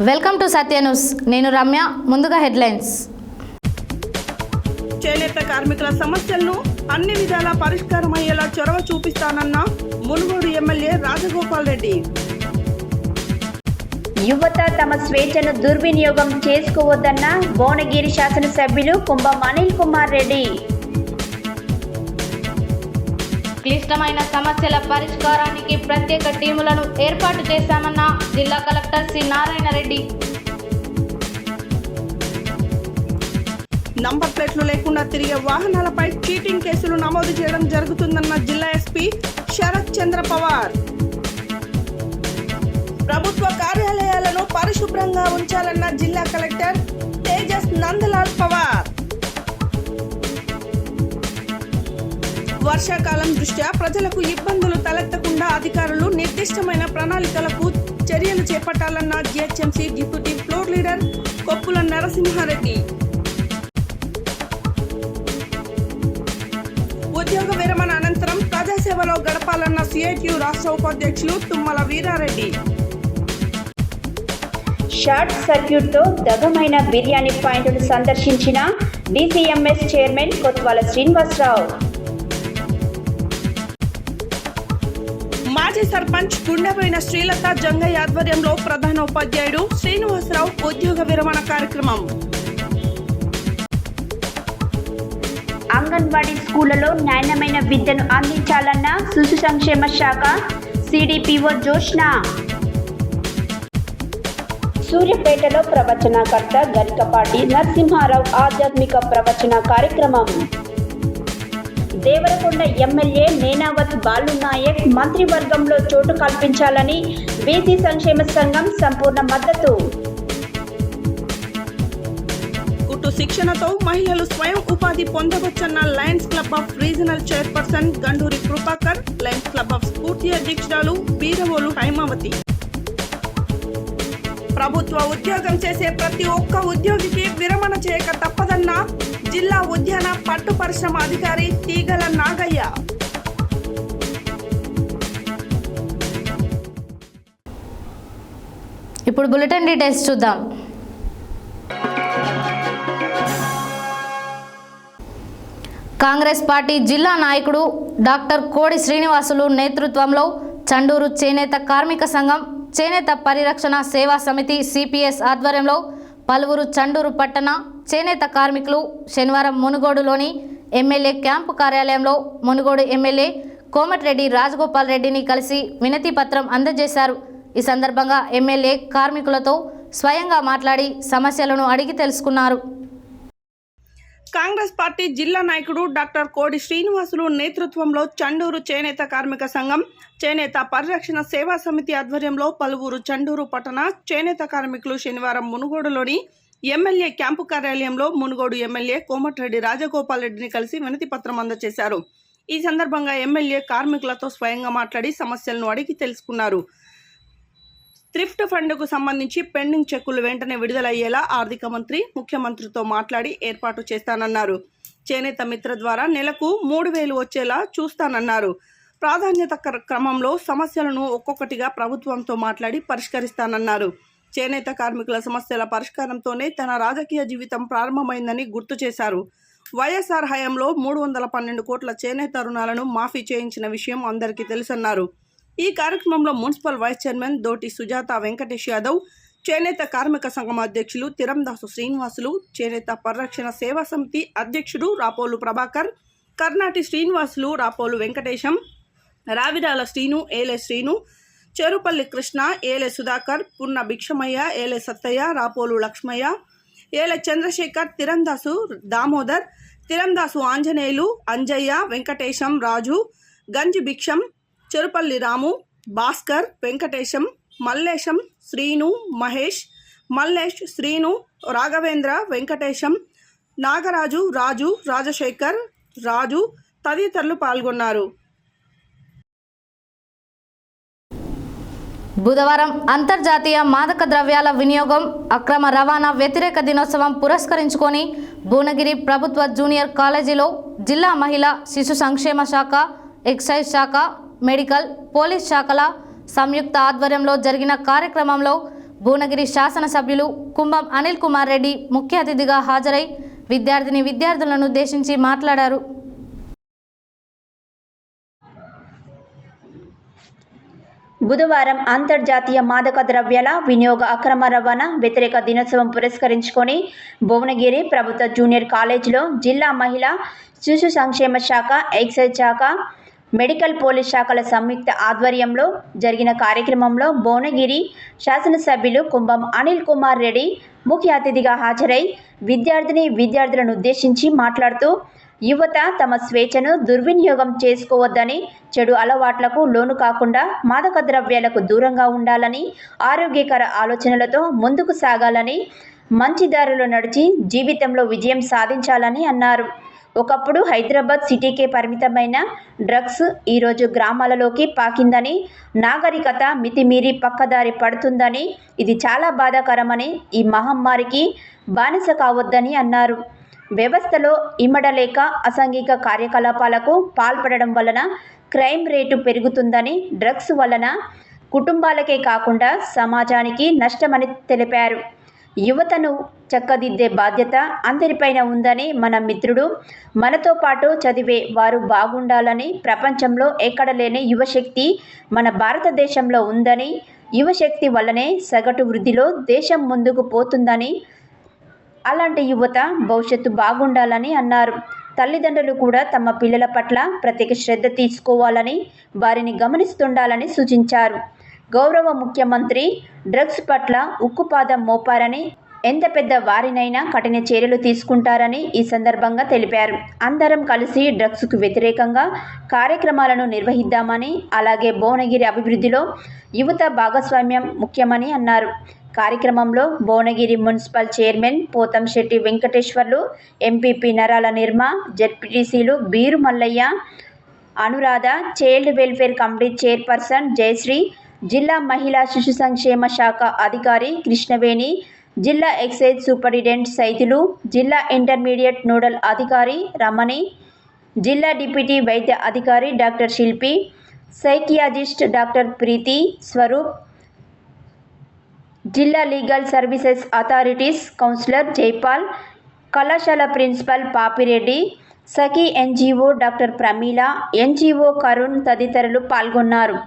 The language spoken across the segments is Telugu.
Welcome to Satya news. నేను రమ్య. ముందుగా హెడ్లైన్స్. చేనేత కార్మికుల సమస్యలను అన్ని విధాలా పరిష్కారమయ్యేలా చొరవ చూపిస్తానన్న మునుగోడు ఎమ్మెల్యే రాజగోపాల్ రెడ్డి. యువత తమ స్వేచ్ఛను దుర్వినియోగం చేసుకోవద్దన్న భువనగిరి శాసనసభ్యులు కుంభం అనిల్ కుమార్ రెడ్డి. క్లిష్టమైన సమస్యల పరిష్కారానికి ప్రత్యేక టీములను ఏర్పాటు చేశామన్న జిల్లా collector C Narayana Reddy. Number ప్లేట్లు లేకుండా తిరిగే వాహనాలపై చీటింగ్ కేసులు నమోదు చేయడం జరుగుతుందన్న జిల్లా ఎస్పీ శరత్ చంద్ర పవార్. ప్రభుత్వ కార్యాలయాలను పరిశుభ్రంగా ఉంచాలన్న జిల్లా కలెక్టర్ తేజస్ నందలాల్ పవార్. వర్షాకాలం దృష్ట్యా ప్రజలకు ఇబ్బందులు తలెత్తకుండా అధికారులు నిర్దిష్టమైన ప్రణాళికలకు చర్యలు చేపట్టాలన్న GHMC deputy floor leader Koppula Narasimha Reddy. ఉద్యోగ విరమణ అనంతరం ప్రజాసేవలో గడపాలన్న సిఐటియు రాష్ట్ర ఉపాధ్యక్షులు తుమ్మల వీరారెడ్డి. షార్ట్ సర్క్యూట్తో దగమైన బిర్యానీ పాయింట్ను సందర్శించిన డిసిఎంఎస్ చైర్మన్ కొత్వాల శ్రీనివాసరావు. మాజీ సర్పంచ్ గుండెపోయిన శ్రీలత జంగయ్య ఆధ్వర్యంలో ప్రధాన ఉపాధ్యాయుడు శ్రీనివాసరావు ఉద్యోగ విరమణ కార్యక్రమం. అంగన్వాడీ స్కూళ్లలో నాణ్యమైన విద్యను అందించాలన్న శిశు సంక్షేమ శాఖ సిడిపిఓ జోష్న. సూర్యాపేటలో ప్రవచనకర్త గరికపాటి నరసింహారావు ఆధ్యాత్మిక ప్రవచన కార్యక్రమం. దేవరకొండ ఎమ్మెల్యే నేనావత్ బాలునాయక్ మంత్రివర్గంలో చోటు కల్పించాలని బీసీ సంక్షేమ సంఘం సంపూర్ణ మద్దతు. కుట్టు శిక్షణతో మహిళలు స్వయం ఉపాధి పొందవచ్చన్న Lions club of regional chairperson Ganduri Kripakar, Lions club of Spoorthi అధ్యక్షురాలు బీరవోలు హైమావతి. ప్రభుత్వ ఉద్యోగం చేసే ప్రతి ఒక్క ఉద్యోగికి విరమణ చేయక తప్పదన్న జిల్లా ఉద్యాన పట్టు పరిశ్రమ అధికారి తీగల నాగయ్య. ఇప్పుడు బులెటిన్ డీటెయిల్స్ చూద్దాం. కాంగ్రెస్ పార్టీ జిల్లా నాయకుడు డాక్టర్ కోడి శ్రీనివాసులు నేతృత్వంలో చండూరు చేనేత కార్మిక సంఘం చేనేత పరిరక్షణ సేవా సమితి సిపిఎస్ ఆధ్వర్యంలో పలువురు చండూరు పట్టణ చేనేత కార్మికులు శనివారం మునుగోడులోని ఎమ్మెల్యే క్యాంపు కార్యాలయంలో మునుగోడు ఎమ్మెల్యే కోమటిరెడ్డి రాజగోపాల్ రెడ్డిని కలిసి వినతి పత్రం అందజేశారు. ఈ సందర్భంగా ఎమ్మెల్యే కార్మికులతో స్వయంగా మాట్లాడి సమస్యలను అడిగి తెలుసుకున్నారు. కాంగ్రెస్ పార్టీ జిల్లా నాయకుడు డాక్టర్ కోడి శ్రీనివాసులు నేతృత్వంలో చండూరు చేనేత కార్మిక సంఘం చేనేత పరిరక్షణ సేవా సమితి ఆధ్వర్యంలో పలువురు చండూరు పట్టణ చేనేత కార్మికులు శనివారం మునుగోడులోని ఎమ్మెల్యే క్యాంపు కార్యాలయంలో మునుగోడు ఎమ్మెల్యే కోమటిరెడ్డి రాజగోపాల్ రెడ్డిని కలిసి వినతి పత్రం అందజేశారు. ఈ సందర్భంగా ఎమ్మెల్యే కార్మికులతో స్వయంగా మాట్లాడి సమస్యలను అడిగి తెలుసుకున్నారు. థ్రిఫ్ట్ ఫండ్కు సంబంధించి పెండింగ్ చెక్కులు వెంటనే విడుదలయ్యేలా ఆర్థిక మంత్రి ముఖ్యమంత్రితో మాట్లాడి ఏర్పాటు చేస్తానన్నారు. చేనేత మిత్ర ద్వారా నెలకు 3,000 వచ్చేలా చూస్తానన్నారు. ప్రాధాన్యత క్రమంలో సమస్యలను ఒక్కొక్కటిగా ప్రభుత్వంతో మాట్లాడి పరిష్కరిస్తానన్నారు. చేనేత కార్మికుల సమస్యల పరిష్కారంతోనే తన రాజకీయ జీవితం ప్రారంభమైందని గుర్తు చేశారు. వైఎస్ఆర్ హయాంలో 312 కోట్ల చేనేత రుణాలను మాఫీ చేయించిన విషయం అందరికీ తెలుసన్నారు. ఈ కార్యక్రమంలో municipal vice chairman దోటి Sujatha Venkatesh Yadav, చేనేత కార్మిక సంఘం అధ్యక్షులు తిరందాసు శ్రీనివాసులు, చేనేత పరిరక్షణ సేవా సమితి అధ్యక్షుడు రాపోలు ప్రభాకర్, కర్ణాటి శ్రీనివాసులు, రాపోలు వెంకటేశం, రావిరాల శ్రీను, ఏలే శ్రీను, చెరుపల్లి కృష్ణ, ఏలే సుధాకర్, పున్న భిక్షమయ్య, ఏలే సత్తయ్య, రాపోలు లక్ష్మయ్య, ఏలే చంద్రశేఖర్, తిరందాసు దామోదర్, తిరందాసు ఆంజనేయులు, అంజయ్య, వెంకటేశం, రాజు, గంజి భిక్షం, చెరుపల్లి రాము, భాస్కర్, వెంకటేశం, మల్లేశం, శ్రీను, మహేష్, మల్లేష్, శ్రీను, రాఘవేంద్ర, వెంకటేశం, నాగరాజు, రాజు, రాజశేఖర్, రాజు తదితరులు పాల్గొన్నారు. బుధవారం అంతర్జాతీయ మాదక ద్రవ్యాల వినియోగం అక్రమ రవాణా వ్యతిరేక దినోత్సవం పురస్కరించుకొని భువనగిరి ప్రభుత్వ జూనియర్ కాలేజీలో జిల్లా మహిళా శిశు సంక్షేమ శాఖ, ఎక్సైజ్ శాఖ, మెడికల్, పోలీస్ శాఖల సంయుక్త ఆధ్వర్యంలో జరిగిన కార్యక్రమంలో భువనగిరి శాసనసభ్యులు కుంభం అనిల్ కుమార్ రెడ్డి ముఖ్య అతిథిగా హాజరై విద్యార్థులను ఉద్దేశించి మాట్లాడారు. బుధవారం అంతర్జాతీయ మాదక ద్రవ్యాల వినియోగ అక్రమ రవాణా వ్యతిరేక దినోత్సవం పురస్కరించుకొని భువనగిరి ప్రభుత్వ జూనియర్ కాలేజీలో జిల్లా మహిళా శిశు సంక్షేమ శాఖ, ఎక్సైజ్ శాఖ, మెడికల్ పోలీస్ శాఖల సంయుక్త ఆధ్వర్యంలో జరిగిన కార్యక్రమంలో భువనగిరి శాసనసభ్యులు కుంభం అనిల్ కుమార్ రెడ్డి ముఖ్య అతిథిగా హాజరై విద్యార్థులను ఉద్దేశించి మాట్లాడుతూ యువత తమ స్వేచ్ఛను దుర్వినియోగం చేసుకోవద్దని, చెడు అలవాట్లకు లోను కాకుండా మాదక ద్రవ్యాలకు దూరంగా ఉండాలని, ఆరోగ్యకర ఆలోచనలతో ముందుకు సాగాలని, మంచి దారిలో నడిచి జీవితంలో విజయం సాధించాలని అన్నారు. ఒకప్పుడు హైదరాబాద్ సిటీకే పరిమితమైన డ్రగ్స్ ఈరోజు గ్రామాలలోకి పాకిందని, నాగరికత మితిమీరి పక్కదారి పడుతుందని, ఇది చాలా బాధాకరమని, ఈ మహమ్మారికి బానిస కావద్దని అన్నారు. వ్యవస్థలో ఇమడలేక అసాంఘిక కార్యకలాపాలకు పాల్పడడం వలన క్రైమ్ రేటు పెరుగుతుందని, డ్రగ్స్ వలన కుటుంబాలకే కాకుండా సమాజానికి నష్టమని తెలిపారు. యువతను చక్కదిద్దే బాధ్యత అందరిపైన ఉందని, మన మిత్రుడు మనతో పాటు చదివే వారు బాగుండాలని, ప్రపంచంలో ఎక్కడ లేని యువశక్తి మన భారతదేశంలో ఉందని, యువశక్తి వల్లనే సగటు వృద్ధిలో దేశం ముందుకు పోతుందని, అలాంటి యువత భవిష్యత్తు బాగుండాలని అన్నారు. తల్లిదండ్రులు కూడా తమ పిల్లల పట్ల ప్రత్యేక శ్రద్ధ తీసుకోవాలని, వారిని గమనిస్తుండాలని సూచించారు. గౌరవ ముఖ్యమంత్రి డ్రగ్స్ పట్ల ఉక్కుపాదం మోపారని, ఎంత పెద్ద వారినైనా కఠిన చర్యలు తీసుకుంటారని ఈ సందర్భంగా తెలిపారు. అందరం కలిసి డ్రగ్స్కు వ్యతిరేకంగా కార్యక్రమాలను నిర్వహిద్దామని, అలాగే భువనగిరి అభివృద్ధిలో యువత భాగస్వామ్యం ముఖ్యమని అన్నారు. కార్యక్రమంలో Bhuvanagiri municipal chairman Pothamshetty Venkateshwarlu, MPP Narala Nirma, జెడ్పీటీసీలు Beeru Mallaiah, Anuradha, child welfare committee chairperson Jayasri, జిల్లా మహిళా శిశు సంక్షేమ శాఖ అధికారి కృష్ణవేణి, జిల్లా ఎక్సైజ్ సూపరింటెండెంట్ సైతులు, జిల్లా ఇంటర్మీడియట్ నోడల్ అధికారి రమణి, జిల్లా డిప్యూటీ వైద్య అధికారి డాక్టర్ శిల్పి, సైకియాజిస్ట్ డాక్టర్ ప్రీతి స్వరూప్, జిల్లా legal services authorities counsellor Jaipal, కళాశాల principal Papireddy, Sakhi NGO doctor Pramila, NGO Karun తదితరులు పాల్గొన్నారు.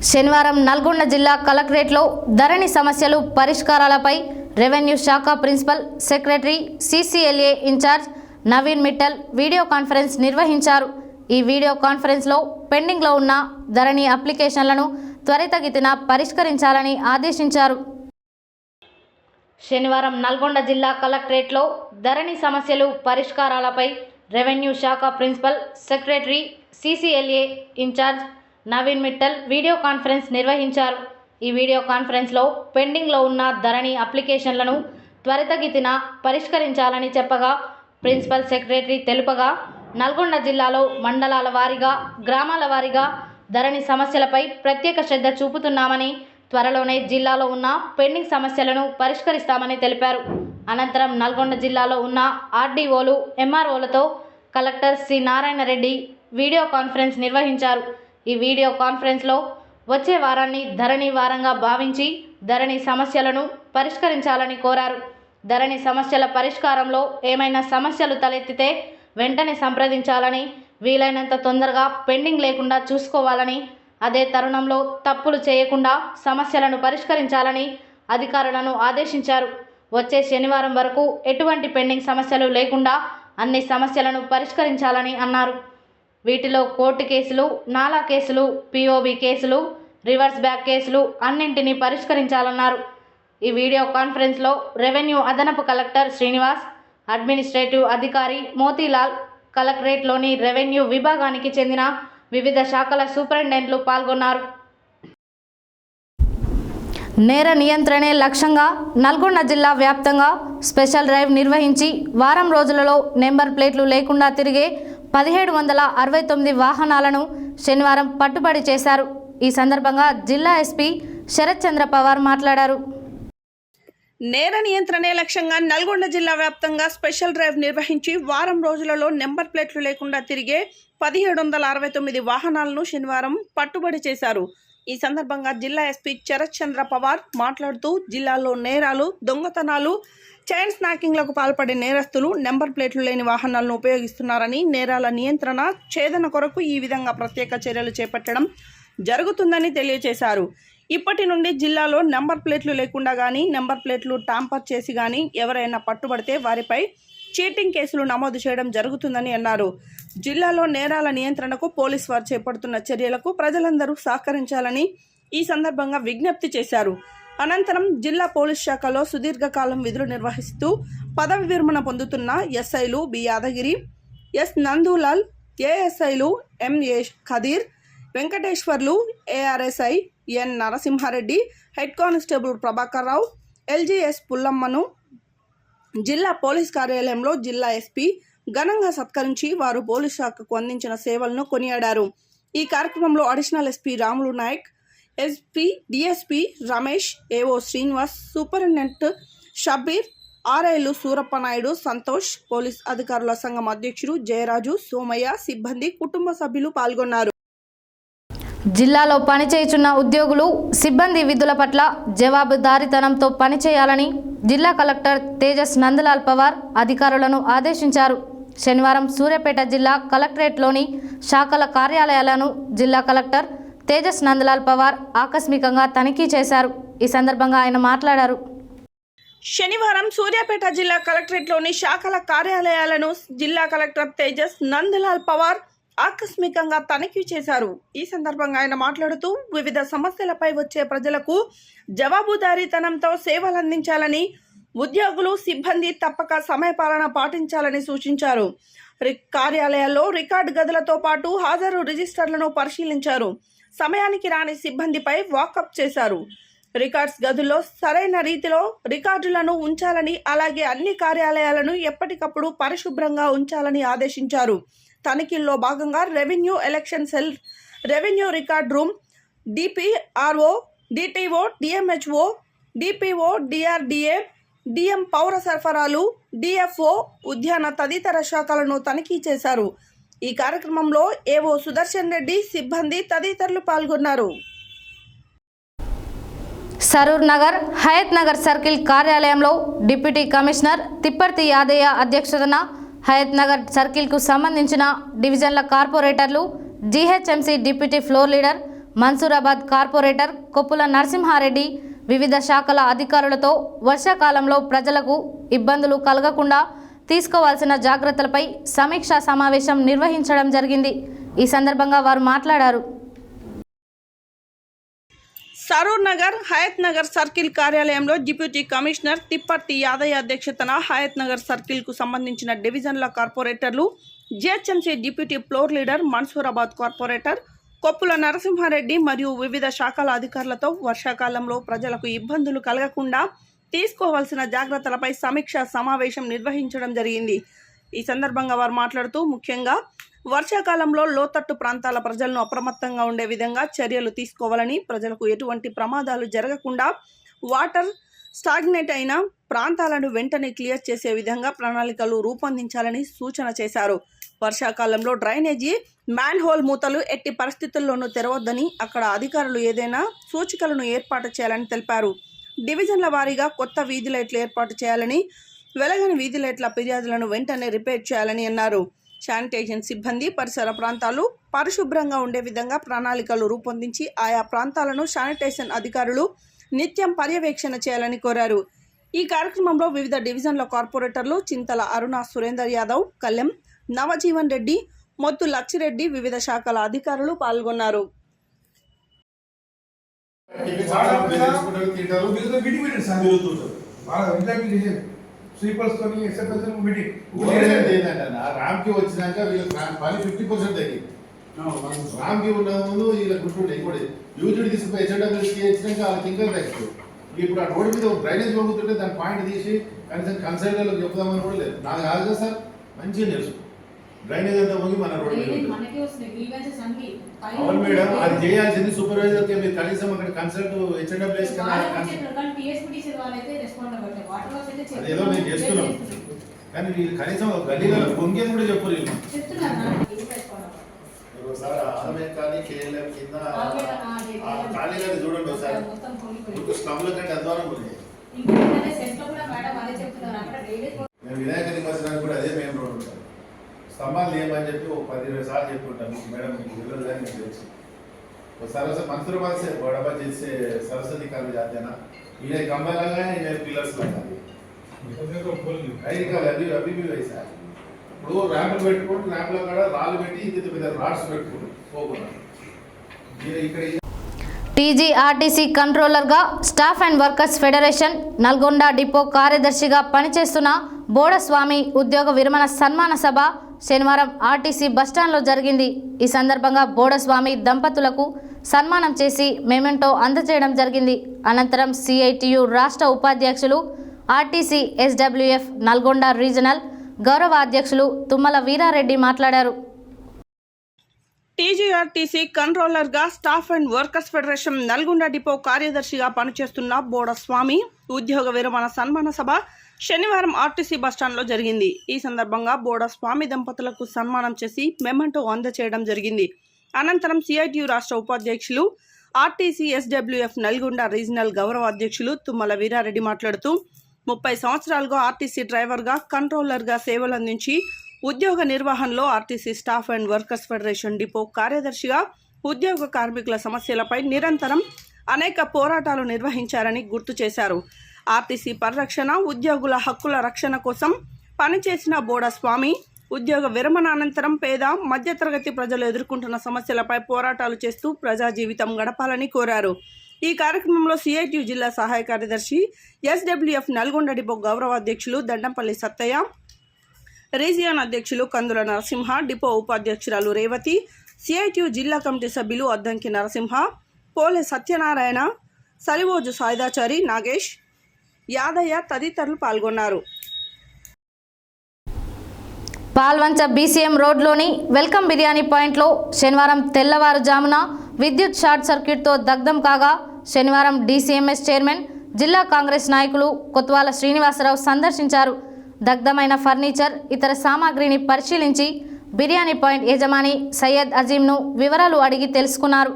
శనివారం నల్గొండ జిల్లా కలెక్టరేట్లో ధరణి సమస్యలు పరిష్కారాలపై రెవెన్యూ శాఖ principal secretary, CCLA in charge Naveen Mittal video conference నిర్వహించారు. ఈ వీడియో కాన్ఫరెన్స్లో పెండింగ్లో ఉన్న ధరణి అప్లికేషన్లను త్వరితగతిన పరిష్కరించాలని ఆదేశించారు. శనివారం నల్గొండ జిల్లా కలెక్టరేట్లో ధరణి సమస్యలు పరిష్కారాలపై రెవెన్యూ శాఖ principal secretary, CCLA in charge Naveen Mittal video conference నిర్వహించారు. ఈ వీడియో కాన్ఫరెన్స్లో పెండింగ్లో ఉన్న ధరణి అప్లికేషన్లను త్వరితగతిన పరిష్కరించాలని చెప్పగా, ప్రిన్సిపల్ సెక్రటరీ తెలుపగా, నల్గొండ జిల్లాలో మండలాల వారీగా, గ్రామాల వారీగా ధరణి సమస్యలపై ప్రత్యేక శ్రద్ధ చూపుతున్నామని, త్వరలోనే జిల్లాలో ఉన్న పెండింగ్ సమస్యలను పరిష్కరిస్తామని తెలిపారు. అనంతరం నల్గొండ జిల్లాలో ఉన్న ఆర్డీఓలు, ఎంఆర్ఓలతో collector C Narayana Reddy video conference నిర్వహించారు. ఈ వీడియో కాన్ఫరెన్స్లో వచ్చే వారాన్ని ధరణి వారంగా భావించి ధరణి సమస్యలను పరిష్కరించాలని కోరారు. ధరణి సమస్యల పరిష్కారంలో ఏమైనా సమస్యలు తలెత్తితే వెంటనే సంప్రదించాలని, వీలైనంత తొందరగా పెండింగ్ లేకుండా చూసుకోవాలని, అదే తరుణంలో తప్పులు చేయకుండా సమస్యలను పరిష్కరించాలని అధికారులను ఆదేశించారు. వచ్చే శనివారం వరకు ఎటువంటి పెండింగ్ సమస్యలు లేకుండా అన్ని సమస్యలను పరిష్కరించాలని అన్నారు. వీటిలో కోర్టు కేసులు, నాలా కేసులు, పిఓబి కేసులు, రివర్స్ బ్యాక్ కేసులు అన్నింటినీ పరిష్కరించాలన్నారు. ఈ వీడియో కాన్ఫరెన్స్లో రెవెన్యూ అదనపు కలెక్టర్ శ్రీనివాస్, అడ్మినిస్ట్రేటివ్ అధికారి మోతీలాల్, కలెక్టరేట్లోని రెవెన్యూ విభాగానికి చెందిన వివిధ శాఖల సూపరింటెండెంట్లు పాల్గొన్నారు. నేర నియంత్రణే లక్ష్యంగా నల్గొండ జిల్లా వ్యాప్తంగా స్పెషల్ డ్రైవ్ నిర్వహించి వారం రోజులలో నెంబర్ ప్లేట్లు లేకుండా తిరిగే 1769 వాహనాలను శనివారం పట్టుబడి చేశారు. ఈ సందర్భంగా జిల్లా ఎస్పీ శరత్ చంద్ర పవార్ మాట్లాడారు. నేర నియంత్రణే లక్ష్యంగా నల్గొండ జిల్లా వ్యాప్తంగా స్పెషల్ డ్రైవ్ నిర్వహించి వారం రోజులలో నెంబర్ ప్లేట్లు లేకుండా తిరిగే 1769 వాహనాలను శనివారం పట్టుబడి చేశారు. ఈ సందర్భంగా జిల్లా ఎస్పీ శరత్ చంద్ర పవార్ మాట్లాడుతూ జిల్లాలో నేరాలు, దొంగతనాలు, చైన్ స్నాకింగ్లకు పాల్పడే నేరస్తులు నెంబర్ ప్లేట్లు లేని వాహనాలను ఉపయోగిస్తున్నారని, నేరాల నియంత్రణ, ఛేదన కొరకు ఈ విధంగా ప్రత్యేక చర్యలు చేపట్టడం జరుగుతుందని తెలియజేశారు. ఇప్పటి నుండి జిల్లాలో నెంబర్ ప్లేట్లు లేకుండా కానీ, నెంబర్ ప్లేట్లు టాంపర్ చేసి కానీ ఎవరైనా పట్టుబడితే వారిపై చీటింగ్ కేసులు నమోదు చేయడం జరుగుతుందని అన్నారు. జిల్లాలో నేరాల నియంత్రణకు పోలీసు వారు చేపడుతున్న చర్యలకు ప్రజలందరూ సహకరించాలని ఈ సందర్భంగా విజ్ఞప్తి చేశారు. అనంతరం జిల్లా పోలీస్ శాఖలో సుదీర్ఘకాలం విధులు నిర్వహిస్తూ పదవి విరమణ పొందుతున్న ఎస్ఐలు బి యాదగిరి, ఎస్ నందూలాల్, ఏఎస్ఐలు MA Khadeer, Venkateshwarlu, ARSI N Narasimha Reddy, head constable Prabhakar Rao, LGS పుల్లమ్మను జిల్లా పోలీస్ కార్యాలయంలో జిల్లా ఎస్పీ ఘనంగా సత్కరించి వారు పోలీస్ శాఖకు అందించిన సేవలను కొనియాడారు. ఈ కార్యక్రమంలో additional SP Ramulu Nayak, SP DSP Ramesh, AO Srinivas, superintendent Shabbir, ఆర్ఐలు సూరప్ప నాయుడు, సంతోష్, పోలీస్ అధికారుల సంఘం అధ్యక్షుడు జయరాజు, సోమయ్య, సిబ్బంది, కుటుంబ సభ్యులు పాల్గొన్నారు. జిల్లాలో పనిచేయుచున్న ఉద్యోగులు, సిబ్బంది విధుల పట్ల జవాబుదారీతనంతో పనిచేయాలని జిల్లా కలెక్టర్ తేజస్ నందలాల్ పవార్ అధికారులను ఆదేశించారు. శనివారం సూర్యాపేట జిల్లా కలెక్టరేట్లోని శాఖల కార్యాలయాలను జిల్లా కలెక్టర్ తేజస్ నందలాల్ పవార్ ఆకస్మికంగా తనిఖీ చేశారు. ఈ సందర్భంగా ఆయన మాట్లాడారు. శనివారం సూర్యాపేట జిల్లా కలెక్టరేట్లోని శాఖల కార్యాలయాలను జిల్లా కలెక్టర్ తేజస్ నందలాల్ పవార్ ఆకస్మికంగా తనిఖీ చేశారు. ఈ సందర్భంగా ఆయన మాట్లాడుతూ వివిధ సమస్యలపై వచ్చే ప్రజలకు జవాబుదారీతనంతో సేవలు అందించాలని, ఉద్యోగులు, సిబ్బంది తప్పక సమయపాలన పాటించాలని సూచించారు. కార్యాలయాల్లో రికార్డు గదులతో పాటు హాజరు రిజిస్టర్లను పరిశీలించారు. సమయానికి రాని సిబ్బందిపై వాకప్ చేశారు. రికార్డ్స్ గదుల్లో సరైన రీతిలో రికార్డులను ఉంచాలని, అలాగే అన్ని కార్యాలయాలను ఎప్పటికప్పుడు పరిశుభ్రంగా ఉంచాలని ఆదేశించారు. తనిఖీల్లో భాగంగా revenue election cell, revenue record room, DPRO, DTO, DMHO, DPO, DRDA, DM పౌర సరఫరాలు, డిఎఫ్ఓ, ఉద్యాన తదితర శాఖలను తనిఖీ చేశారు. ఈ కార్యక్రమంలో ఏవో సుదర్శన్ రెడ్డి, సిబ్బంది తదితరులు పాల్గొన్నారు. Saroornagar, Hayathnagar circle కార్యాలయంలో డిప్యూటీ కమిషనర్ తిప్పర్తి యాదయ్య అధ్యక్షతన హయత్ నగర్ సర్కిల్కు సంబంధించిన డివిజన్ల కార్పొరేటర్లు, GHMC deputy floor leader, Mansoorabad corporator Koppula Narasimha Reddy వివిధ శాఖల అధికారులతో వర్షాకాలంలో ప్రజలకు ఇబ్బందులు కలగకుండా తీసుకోవాల్సిన జాగ్రత్తలపై సమీక్షా సమావేశం నిర్వహించడం జరిగింది. ఈ సందర్భంగా వారు మాట్లాడారు. Saroornagar, Hayathnagar circle కార్యాలయంలో డిప్యూటీ కమిషనర్ తిప్పర్తి యాదయ్య అధ్యక్షతన హయత్ నగర్ సర్కిల్కు సంబంధించిన డివిజన్ల కార్పొరేటర్లు, GHMC deputy floor leader, Mansoorabad corporator Koppula Narasimha Reddy మరియు వివిధ శాఖల అధికారులతో వర్షాకాలంలో ప్రజలకు ఇబ్బందులు కలగకుండా తీసుకోవాల్సిన జాగ్రత్తలపై సమీక్షా సమావేశం నిర్వహించడం జరిగింది. ఈ సందర్భంగా వారు మాట్లాడుతూ ముఖ్యంగా వర్షాకాలంలో లోతట్టు ప్రాంతాల ప్రజలను అప్రమత్తంగా ఉండే విధంగా చర్యలు తీసుకోవాలని, ప్రజలకు ఎటువంటి ప్రమాదాలు జరగకుండా వాటర్ స్టాగ్నేట్ అయిన ప్రాంతాలను వెంటనే క్లియర్ చేసే విధంగా ప్రణాళికలు రూపొందించాలని సూచన చేశారు. వర్షాకాలంలో డ్రైనేజీ మ్యాన్హోల్ మూతలు ఎట్టి పరిస్థితుల్లోనూ తెరవద్దని, అక్కడ అధికారులు ఏదైనా సూచికలను ఏర్పాటు చేయాలని తెలిపారు. డివిజన్ల వారీగా కొత్త వీధి లైట్లు ఏర్పాటు చేయాలని, వెలగని వీధి లైట్ల ఫిర్యాదులను వెంటనే రిపేర్ చేయాలని అన్నారు. శానిటేషన్ సిబ్బంది పరిసర ప్రాంతాలు పరిశుభ్రంగా ఉండే విధంగా ప్రణాళికలు రూపొందించి ఆయా ప్రాంతాలను శానిటేషన్ అధికారులు నిత్యం పర్యవేక్షణ చేయాలని కోరారు. ఈ కార్యక్రమంలో వివిధ డివిజన్ల కార్పొరేటర్లు చింతల అరుణ సురేందర్ యాదవ్, కల్లెం నవజీవన్ రెడ్డి, మొత్తు లచ్చిరెడ్డి, వివిధ శాఖల అధికారులు పాల్గొన్నారు. రామ్కి వచ్చినాక వీళ్ళకి పని 50% తగ్గింది. రామ్కి ఉన్న ముందు వీళ్ళకి గుర్తుండే కూడా యూజుడ్ తీసుకుపోయి హెచ్డబ్ల్యూకి వచ్చినాక వాళ్ళకి ఇంకా తగ్గిపోయి ఇప్పుడు ఆ రోడ్డు మీద డ్రైనేజ్ పంపుతుంటే దాని పాయింట్ తీసి కనీసం కన్సల్టెంట్లకు చెప్దామని కూడా లేదు. నాకు కాదు కదా సార్, మంచిగా తెలుసు డ్రైనేజ్ అంతా పోయి మన రోడ్డు మీద అవును మేడం, అది చేయాల్సింది సూపర్వైజర్కి. మీరు కనీసం అక్కడ కన్సల్ట్ హెచ్డబ్ల్యూఎస్ అదేదో నేను చేస్తున్నాం, కానీ వీళ్ళు కనీసం గల్లీలో పొంగేది కూడా చెప్పరు. ఒకసారి ఆమె కానీ కేఎల్ఎం కింద ఖాళీ కానీ చూడండి ఒకసారి స్లమ్ల కంటే అధ్వానం ఉన్నాయి. మేము వినాయక నిమజ్జనానికి కూడా అదే మెయిన్ రోడ్ ఉంటాం. స్తంభాలు ఏమని చెప్పి ఒక 10-20 సార్లు చెప్పుకుంటాను మేడం, మీకు తెలియదు కానీ మీకు తెలుసు. మంత్రులు మనసే గొడవ చేసే సరస్వతి కాలు జాతేనా ఈయన కంబలంగా ఈయన పిల్లర్స్ ఉండాలి. అవి వేసా ఇప్పుడు ర్యాంపులు పెట్టుకుంటూ ర్యాంపులో కూడా రాళ్ళు పెట్టి ఇంత పెద్ద రాడ్స్ పెట్టుకుంటూ పోకుండా ఇక్కడ టీజీఆర్టీసీ కంట్రోలర్గా staff and workers federation Nalgonda depot కార్యదర్శిగా పనిచేస్తున్న బోడస్వామి ఉద్యోగ విరమణ సన్మాన సభ శనివారం ఆర్టీసీ బస్టాండ్లో జరిగింది. ఈ సందర్భంగా బోడస్వామి దంపతులకు సన్మానం చేసి మెమెంటో అందజేయడం జరిగింది. అనంతరం సిఐటియు రాష్ట్ర ఉపాధ్యక్షులు, ఆర్టీసీ ఎస్డబ్ల్యూఎఫ్ నల్గొండ రీజనల్ గౌరవ అధ్యక్షులు తుమ్మల వీరారెడ్డి మాట్లాడారు. టీజీఆర్టీసీ కంట్రోలర్గా staff and workers federation Nalgonda depot కార్యదర్శిగా పనిచేస్తున్న బోడస్వామి ఉద్యోగ విరమణ సన్మాన సభ శనివారం ఆర్టీసీ బస్టాండ్లో జరిగింది. ఈ సందర్భంగా బోడస్వామి దంపతులకు సన్మానం చేసి మెమెంటో అందజేయడం జరిగింది. అనంతరం సిఐటియు రాష్ట్ర ఉపాధ్యక్షులు, ఆర్టీసీ ఎస్డబ్ల్యూఎఫ్ నల్గొండ రీజనల్ గౌరవ అధ్యక్షులు తుమ్మల వీరారెడ్డి మాట్లాడుతూ 30 సంవత్సరాలుగా ఆర్టీసీ డ్రైవర్గా, కంట్రోలర్గా సేవలందించి ఉద్యోగ నిర్వహణలో RTC staff and workers federation depot కార్యదర్శిగా ఉద్యోగ కార్మికుల సమస్యలపై నిరంతరం అనేక పోరాటాలు నిర్వహించారని గుర్తు చేశారు. ఆర్టీసీ పరిరక్షణ, ఉద్యోగుల హక్కుల రక్షణ కోసం పనిచేసిన బోడస్వామి ఉద్యోగ విరమణ అనంతరం పేద, మధ్యతరగతి ప్రజలు ఎదుర్కొంటున్న సమస్యలపై పోరాటాలు చేస్తూ ప్రజా జీవితం గడపాలని కోరారు. ఈ కార్యక్రమంలో సిఐటియు జిల్లా సహాయ కార్యదర్శి, ఎస్డబ్ల్యూఎఫ్ నల్గొండ డిపో గౌరవ అధ్యక్షులు దండంపల్లి సత్తయ్య, రీజియన్ అధ్యక్షులు కందుల నరసింహ, డిపో ఉపాధ్యక్షురాలు రేవతి, సిఐటియు జిల్లా కమిటీ సభ్యులు అద్దంకి నరసింహ, పోలే సత్యనారాయణ, సలివోజు సాయిదాచారి, నాగేష్, యాదయ్య తదితరులు పాల్గొన్నారు. పాల్వంచ బీసీఎం రోడ్లోని వెల్కమ్ బిర్యానీ పాయింట్లో శనివారం తెల్లవారుజామున విద్యుత్ షార్ట్ సర్క్యూట్తో దగ్ధం కాగా శనివారం డీసీఎంఎస్ చైర్మన్, జిల్లా కాంగ్రెస్ నాయకులు కొత్వాల శ్రీనివాసరావు సందర్శించారు. దగ్ధమైన ఫర్నిచర్, ఇతర సామాగ్రిని పరిశీలించి బిర్యానీ పాయింట్ యజమాని సయ్యద్ అజీంను వివరాలు అడిగి తెలుసుకున్నారు.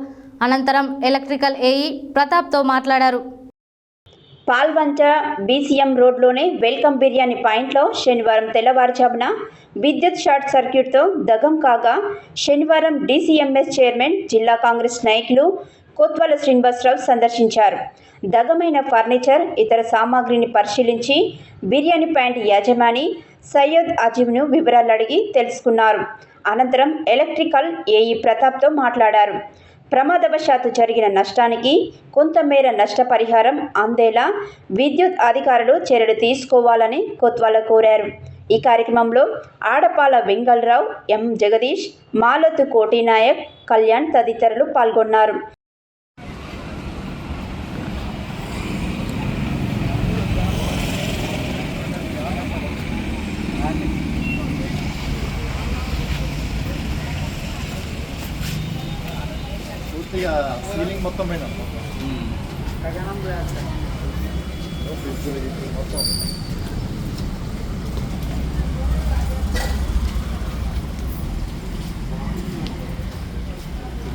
అనంతరం ఎలక్ట్రికల్ ఏఈ ప్రతాప్తో మాట్లాడారు. పాల్వంచ బీసీఎం రోడ్లోని వెల్కమ్ బిర్యానీ పాయింట్లో శనివారం తెల్లవారుజామున విద్యుత్ షార్ట్ సర్క్యూట్తో దగం కాగా శనివారం డీసీఎంఎస్ చైర్మన్, జిల్లా కాంగ్రెస్ నాయకులు కొత్వాల శ్రీనివాసరావు సందర్శించారు. దగమైన ఫర్నిచర్, ఇతర సామాగ్రిని పరిశీలించి బిర్యానీ పాయింట్ యజమాని సయ్యద్ అజీంను వివరాలు అడిగి తెలుసుకున్నారు. అనంతరం ఎలక్ట్రికల్ ఏఈ ప్రతాప్తో మాట్లాడారు. ప్రమాదవశాత్తు జరిగిన నష్టానికి కొంతమేర నష్టపరిహారం అందేలా విద్యుత్ అధికారులు చర్యలు తీసుకోవాలని కొత్వాల కోరారు. ఈ కార్యక్రమంలో ఆడపాల వెంగళరావు, ఎం జగదీష్, మాలతు కోటినాయక్, కళ్యాణ్ తదితరులు పాల్గొన్నారు. సీలింగ్ మొత్తం పైన మొత్తం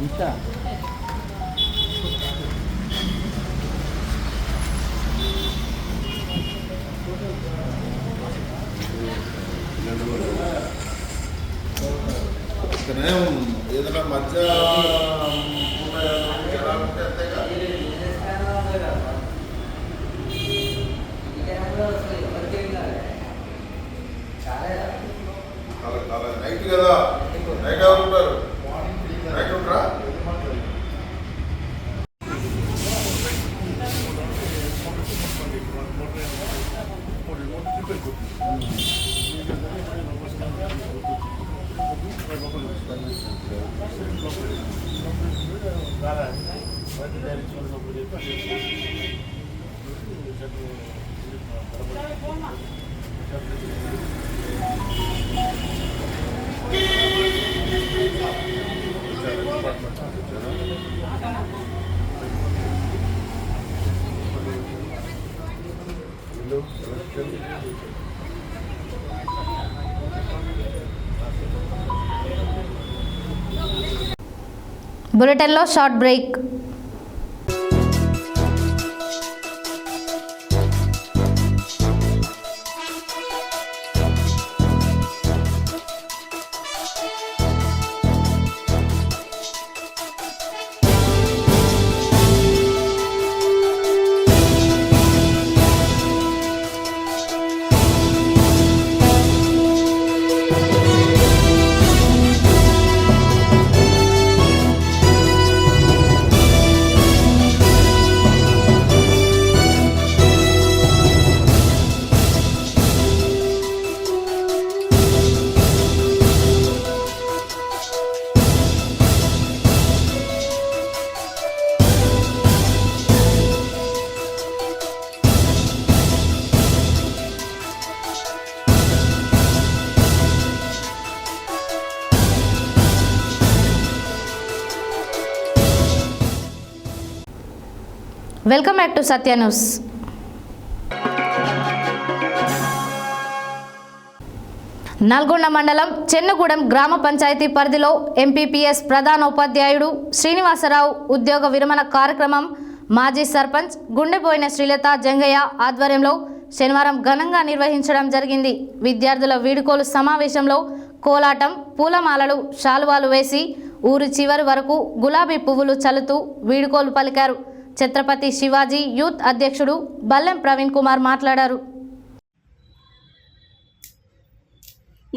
ఇంకా ఏదైనా మధ్య నైట్ కదా, నైట్ ఎవరు ఉంటారు? నైట్ ఉంటారా? బులెటిన్లో short break. Welcome back to Satya news. Nalgonda మండలం చెన్నగూడెం గ్రామ పంచాయతీ పరిధిలో ఎంపీపీఎస్ ప్రధాన ఉపాధ్యాయుడు శ్రీనివాసరావు ఉద్యోగ విరమణ కార్యక్రమం మాజీ సర్పంచ్ గుండెపోయిన శ్రీలత జంగయ్య ఆధ్వర్యంలో శనివారం ఘనంగా నిర్వహించడం జరిగింది. విద్యార్థుల వీడుకోలు సమావేశంలో కోలాటం, పూలమాలలు, శాలువాలు వేసి ఊరి చివరి వరకు గులాబీ పువ్వులు చల్లుతూ వీడుకోలు పలికారు. ఛత్రపతి శివాజీ యూత్ అధ్యక్షుడు బల్లెం ప్రవీణ్ కుమార్ మాట్లాడారు.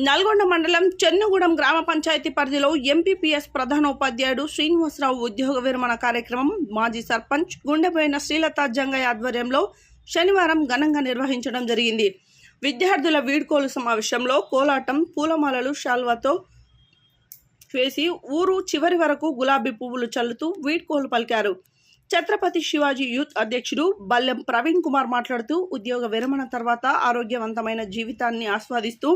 నల్గొండ మండలం చెన్నగూడెం గ్రామ పంచాయతీ పరిధిలో ఎంపీపీఎస్ ప్రధాన ఉపాధ్యాయుడు శ్రీనివాసరావు ఉద్యోగ విరమణ కార్యక్రమం మాజీ సర్పంచ్ గుండెపోయిన శ్రీలత జంగయ్య ఆధ్వర్యంలో శనివారం ఘనంగా నిర్వహించడం జరిగింది. విద్యార్థుల వీడ్కోలు సమావేశంలో కోలాటం, పూలమాలలు, శాల్వాతో వేసి ఊరు చివరి వరకు గులాబీ పువ్వులు చల్లుతూ వీడ్కోలు పలికారు. ఛత్రపతి శివాజీ యూత్ అధ్యక్షుడు బల్లెం ప్రవీణ్ కుమార్ మాట్లాడుతూ ఉద్యోగ విరమణ తర్వాత ఆరోగ్యవంతమైన జీవితాన్ని ఆస్వాదిస్తూ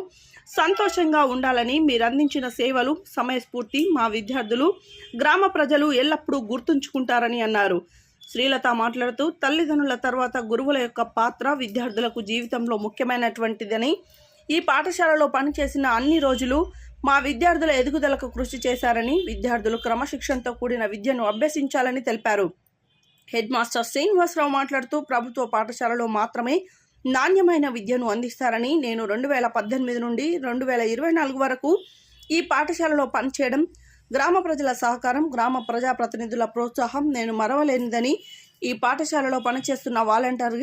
సంతోషంగా ఉండాలని మీరందించిన సేవలు, సమయస్ఫూర్తి మా విద్యార్థులు, గ్రామ ప్రజలు ఎల్లప్పుడూ గుర్తుంచుకుంటారని అన్నారు. శ్రీలత మాట్లాడుతూ తల్లిదండ్రుల తర్వాత గురువుల యొక్క పాత్ర విద్యార్థులకు జీవితంలో ముఖ్యమైనటువంటిదని, ఈ పాఠశాలలో పనిచేసిన అన్ని రోజులు మా విద్యార్థుల ఎదుగుదలకు కృషి చేశారని, విద్యార్థులు క్రమశిక్షణతో కూడిన విద్యను అభ్యసించాలని తెలిపారు. హెడ్ మాస్టర్ శ్రీనివాసరావు మాట్లాడుతూ ప్రభుత్వ పాఠశాలలో మాత్రమే నాణ్యమైన విద్యను అందిస్తారని, నేను 2018 నుండి 2024 వరకు ఈ పాఠశాలలో పనిచేయడం, గ్రామ ప్రజల సహకారం, గ్రామ ప్రజాప్రతినిధుల ప్రోత్సాహం నేను మరవలేనిదని, ఈ పాఠశాలలో పనిచేస్తున్న వాలంటీర్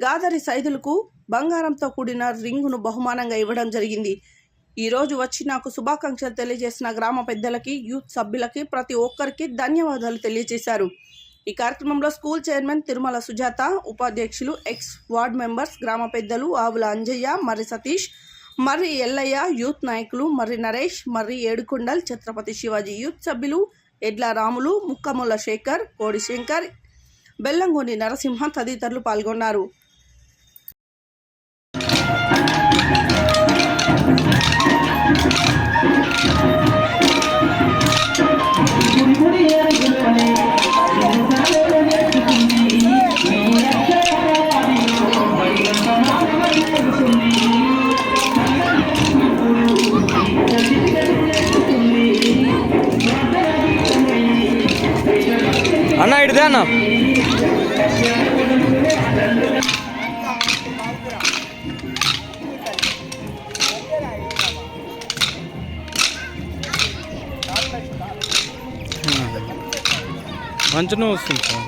గాదరి సైదులకు బంగారంతో కూడిన రింగును బహుమానంగా ఇవ్వడం జరిగింది. ఈరోజు వచ్చి నాకు శుభాకాంక్షలు తెలియజేసిన గ్రామ పెద్దలకి, యూత్ సభ్యులకి, ప్రతి ఒక్కరికి ధన్యవాదాలు తెలియజేశారు. ఈ కార్యక్రమంలో స్కూల్ చైర్మన్ తిరుమల సుజాత, ఉపాధ్యక్షులు, ఎక్స్ వార్డ్ మెంబర్స్, గ్రామ పెద్దలు ఆవుల అంజయ్య, మర్రి సతీష్, మర్రి ఎల్లయ్య, యూత్ నాయకులు మర్రి నరేష్, మర్రి ఏడుకొండల్, ఛత్రపతి శివాజీ యూత్ సభ్యులు ఎడ్ల రాములు, ముక్కముల శేఖర్, కోడి శంకర్, బెల్లంగోని నరసింహ తదితరులు పాల్గొన్నారు. అన్న ఇటుదే అన్న మంచిగా వస్తుంది సార్.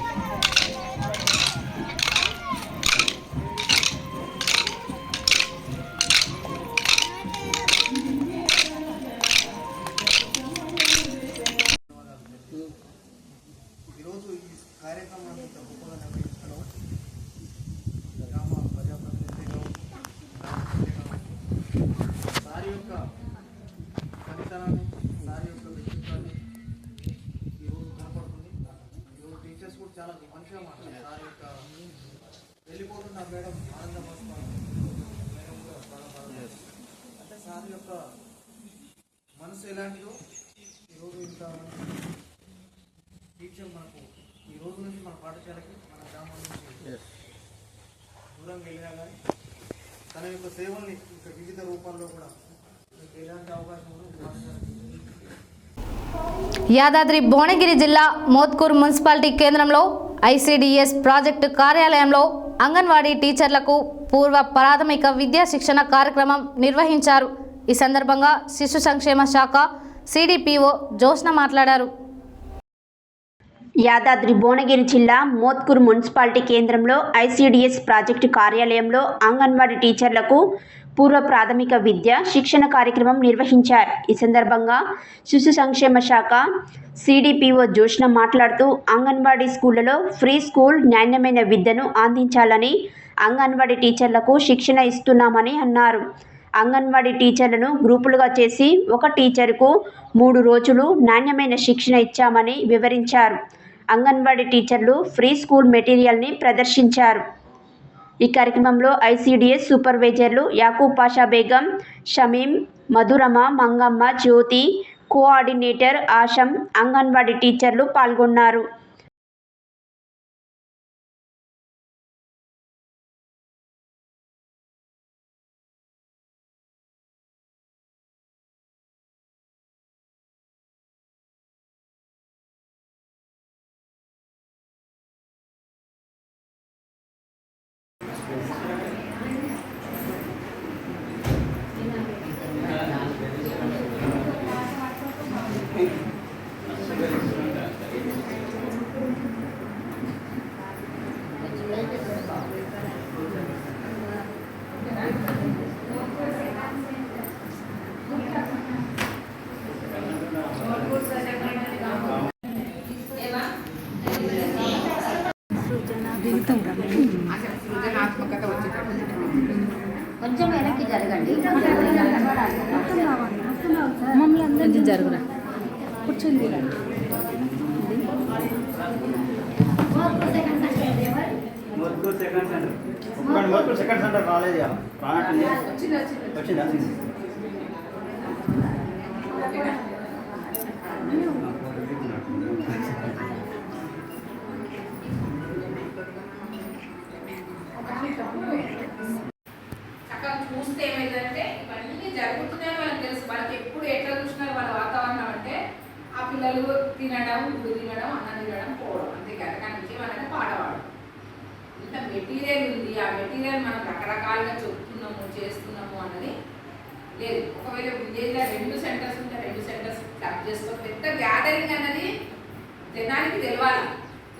ఈరోజు ఈ కార్యక్రమాన్ని గొప్పగా నిర్వహించడం గ్రామ ప్రజాప్రతినిధిగా సార్ యొక్క ఫలితాన్ని, సార్ యొక్క వ్యక్తిత్వాన్ని ఈరోజు కనపడుతుంది. ఈరోజు టీచర్స్ కూడా చాలా మంచిగా మాట్లాడారు. సార్ యొక్క వెళ్ళిపోతున్న మేడం ఆనందపరుస్తున్నారు. మేడం కూడా చాలా బాగా అంటే సార్ యొక్క మనసు ఎలాంటిదో ఈరోజు ఇంత టీచర్ మనకు ఈ రోజు నుంచి మన పాఠశాలకి, మన గ్రామం నుంచి దూరం వెళ్ళినా కానీ తన యొక్క సేవల్ని ఇంకా వివిధ రూపాల్లో కూడా మీకు ఎలాంటి అవకాశం ఉందో పాఠశాలకి యాదాద్రి భువనగిరి జిల్లా మోత్కూర్ మున్సిపాలిటీ కేంద్రంలో ఐసిడిఎస్ ప్రాజెక్టు కార్యాలయంలో అంగన్వాడీ టీచర్లకు పూర్వ ప్రాథమిక విద్యా శిక్షణ కార్యక్రమం నిర్వహించారు. ఈ సందర్భంగా శిశు సంక్షేమ శాఖ సిడిపిఓ జోష్న మాట్లాడారు. యాదాద్రి భువనగిరి జిల్లా మోత్కూర్ మున్సిపాలిటీ కేంద్రంలో ఐసిడిఎస్ ప్రాజెక్టు కార్యాలయంలో అంగన్వాడీ టీచర్లకు పూర్వ ప్రాథమిక విద్య శిక్షణ కార్యక్రమం నిర్వహించారు. ఈ సందర్భంగా శిశు సంక్షేమ శాఖ సిడిపిఓ జోష్న మాట్లాడుతూ అంగన్వాడీ స్కూళ్లలో ఫ్రీ స్కూల్ నాణ్యమైన విద్యను అందించాలని అంగన్వాడీ టీచర్లకు శిక్షణ ఇస్తున్నామని అన్నారు. అంగన్వాడీ టీచర్లను గ్రూపులుగా చేసి ఒక టీచర్కు 3 రోజులు నాణ్యమైన శిక్షణ ఇచ్చామని వివరించారు. అంగన్వాడీ టీచర్లు ఫ్రీ స్కూల్ మెటీరియల్ని ప్రదర్శించారు. ఈ కార్యక్రమంలో ఐసిడిఎస్ సూపర్వైజర్లు యాకూబ్ పాషా బేగం, షమీం, మధురమ, మంగమ్మ, జ్యోతి, కోఆర్డినేటర్ ఆశం, అంగన్వాడీ టీచర్లు పాల్గొన్నారు. కొంచెం వెనక్కి జరగండి. మమ్మల్ని జరుగురా కూర్చుంది. సెకండ్ సెంటర్ రాలేదు వచ్చిందా? అక్కడ చూస్తే ఏమైందంటే ఇవన్నీ జరుగుతున్నాయి వాళ్ళకి తెలుసు. వాళ్ళకి ఎప్పుడు ఎట్లా చూసినారు వాళ్ళ వాతావరణం అంటే ఆ పిల్లలు తినడం, గుడ్డు తినడం, అన్నం తినడం, పోవడం, అంతే కదా. కానీ వాళ్ళకి పాడవాడు ఇంత మెటీరియల్ ఉంది. ఆ మెటీరియల్ మనం రకరకాలుగా చెప్తున్నాము, చేస్తున్నాము అన్నది లేదు. ఒకవేళ విలేజ్లో 2 సెంటర్స్ ఉంటే 2 సెంటర్స్ క్లబ్ చేసుకోవాలి. పెద్ద గ్యాదరింగ్ అన్నది జనానికి తెలియాలి.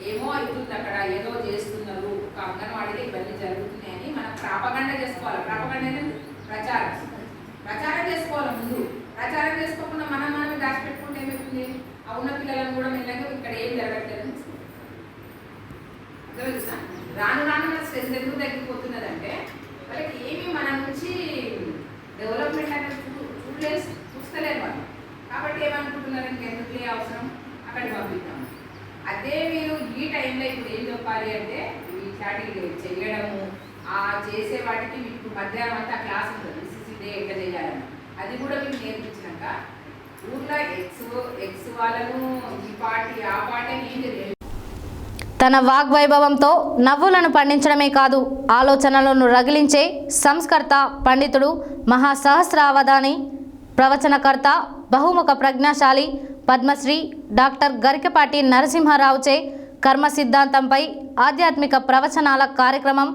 ఏమో అవుతుంది అక్కడ, ఏదో చేస్తున్నారు, ఒక అంగన్వాడీలో ఇవన్నీ జరుగుతున్నాయని మనం ప్రాపగండ చేసుకోవాలి. ప్రాపగండ ప్రచారం చేసుకోవాలి. ముందు ప్రచారం చేసుకోకుండా మనం దాచిపెట్టుకుంటే ఏమవుతుంది? ఆ ఉన్న పిల్లలను కూడా మెల్లగా ఇక్కడ ఏం జరగట్లేదు తెలుసా. రాను మన స్ట్రెస్ ఎందుకు తగ్గిపోతున్నదంటే వాళ్ళకి ఏమి మన నుంచి డెవలప్మెంట్ అనేది చూస్తలేరు వాళ్ళు. కాబట్టి ఏమనుకుంటున్నారు, ఇంకెందుకు అవసరం అక్కడికి పంపిద్దాం. అదే మీరు ఈ టైంలో ఇప్పుడు ఏం చెప్పాలి అంటే ఇట్లాంటి చేయడము, ఆ చేసే వాటికి మీకు మధ్యాహ్నం అంతా క్లాస్ ఉంటుంది. సిసి డే ఎట్లా చేయాలని అది కూడా మీకు నేర్పించినాక ఊర్లో ఎక్స్ వాళ్ళను ఈ పార్టీ ఆ పార్టీ ఏం తెలియదు. తన వాగ్వైభవంతో నవ్వులను పండించడమే కాదు, ఆలోచనలను రగిలించే సంస్కర్త, పండితుడు, మహాసహస్రావధాని, ప్రవచనకర్త, బహుముఖ ప్రజ్ఞాశాలి, పద్మశ్రీ డాక్టర్ గరికపాటి నరసింహారావుచే కర్మ సిద్ధాంతంపై ఆధ్యాత్మిక ప్రవచనాల కార్యక్రమం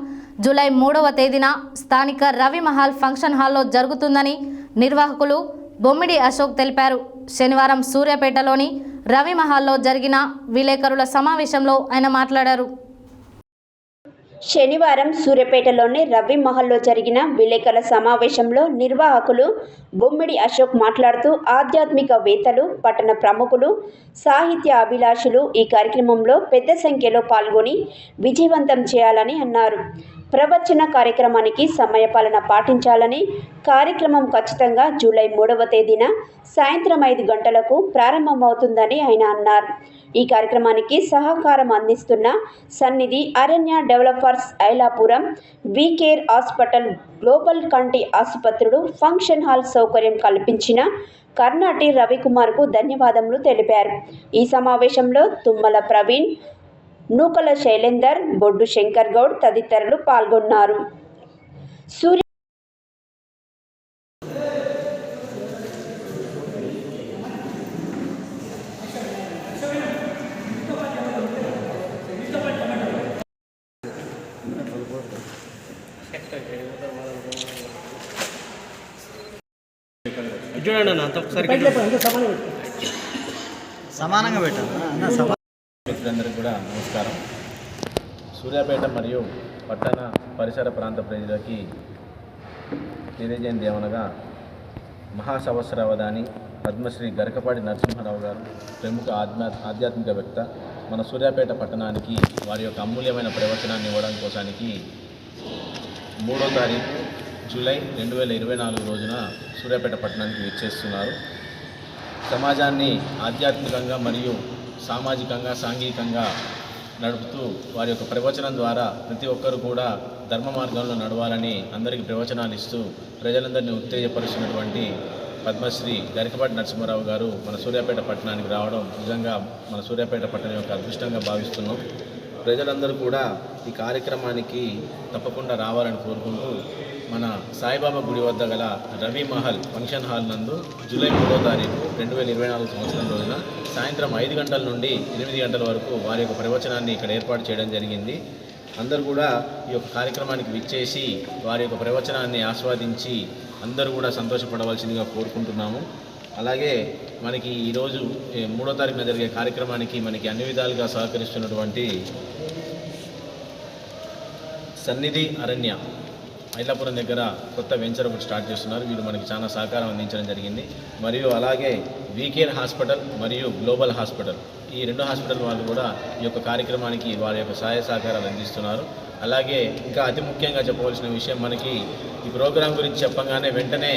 జూలై 3వ తేదీన స్థానిక రవిమహల్ ఫంక్షన్ హాల్లో జరుగుతుందని నిర్వాహకులు బొమ్మిడి అశోక్ తెలిపారు. శనివారం సూర్యాపేటలోని రవిమహల్లో జరిగిన విలేకరుల సమావేశంలో ఆయన మాట్లాడారు. శనివారం సూర్యాపేటలోని రవిమహల్లో జరిగిన విలేకరుల సమావేశంలో నిర్వాహకులు బొమ్మిడి అశోక్ మాట్లాడుతూ ఆధ్యాత్మికవేత్తలు, పట్టణ ప్రముఖులు, సాహిత్య అభిలాషులు ఈ కార్యక్రమంలో పెద్ద సంఖ్యలో పాల్గొని విజయవంతం చేయాలని అన్నారు. ప్రవచన కార్యక్రమానికి సమయపాలన పాటించాలని, కార్యక్రమం ఖచ్చితంగా జూలై 3వ తేదీన సాయంత్రం 5 గంటలకు ప్రారంభమవుతుందని ఆయన అన్నారు. ఈ కార్యక్రమానికి సహకారం అందిస్తున్న సన్నిధి అరణ్య developers, Ailapuram, WeCare hospital, global కంటి ఆసుపత్రులు, ఫంక్షన్ హాల్ సౌకర్యం కల్పించిన కర్నాటి రవికుమార్కు ధన్యవాదములు తెలిపారు. ఈ సమావేశంలో తుమ్మల ప్రవీణ్, నూకల శైలేందర్, బొడ్డు శంకర్ గౌడ్ తదితరులు పాల్గొన్నారు. చూడండి అన్న అంత ఒకసారి సమానంగా పెట్టాను. మిత్రులందరికీ కూడా నమస్కారం. సూర్యాపేట మరియు పట్టణ పరిసర ప్రాంత ప్రజలకి తెలియజేయండి ఏమనగా మహాసవత్సరావధాని పద్మశ్రీ గరకపాటి నరసింహారావు గారు ప్రముఖ ఆధ్యాత్మికవేత్త మన సూర్యాపేట పట్టణానికి వారి యొక్క అమూల్యమైన ప్రవచనాన్ని ఇవ్వడం కోసానికి 3వ తారీఖు జూలై 2024 రోజున సూర్యాపేట పట్టణానికి విచ్చేస్తున్నారు. సమాజాన్ని ఆధ్యాత్మికంగా మరియు సామాజికంగా సాంఘికంగా నడుపుతూ వారి యొక్క ప్రవచనం ద్వారా ప్రతి ఒక్కరు కూడా ధర్మ మార్గంలో నడవాలని అందరికీ ప్రవచనాలు ఇస్తూ ప్రజలందరినీ ఉత్తేజపరుస్తున్నటువంటి పద్మశ్రీ గరికపాటి నరసింహారావు గారు మన సూర్యాపేట పట్టణానికి రావడం నిజంగా మన సూర్యాపేట పట్టణం యొక్క అదృష్టంగా భావిస్తున్నాం. ప్రజలందరూ కూడా ఈ కార్యక్రమానికి తప్పకుండా రావాలని కోరుకుంటూ మన సాయిబాబా గుడి వద్ద గల రవి మహల్ ఫంక్షన్ హాల్ నందు జూలై 3వ తారీఖు 2024 సంవత్సరం రోజున సాయంత్రం 5 గంటల నుండి 8 గంటల వరకు వారి యొక్క ప్రవచనాన్ని ఇక్కడ ఏర్పాటు చేయడం జరిగింది. అందరూ కూడా ఈ యొక్క కార్యక్రమానికి విచ్చేసి వారి యొక్క ప్రవచనాన్ని ఆస్వాదించి అందరూ కూడా సంతోషపడవలసిందిగా కోరుకుంటున్నాము. అలాగే మనకి ఈరోజు 3వ తారీఖున జరిగే కార్యక్రమానికి మనకి అన్ని విధాలుగా సహకరిస్తున్నటువంటి సన్నిధి అరణ్య ఐలాపురం దగ్గర కొత్త వెంచర్ ఒకటి స్టార్ట్ చేస్తున్నారు. వీళ్ళు మనకి చాలా సహకారం అందించడం జరిగింది. మరియు అలాగే వీకేర్ హాస్పిటల్ మరియు గ్లోబల్ హాస్పిటల్ ఈ 2 హాస్పిటల్ వాళ్ళు కూడా ఈ యొక్క కార్యక్రమానికి వారి యొక్క సహాయ సహకారాలు అందిస్తున్నారు. అలాగే ఇంకా అతి ముఖ్యంగా చెప్పవలసిన విషయం మనకి ఈ ప్రోగ్రాం గురించి చెప్పగానే వెంటనే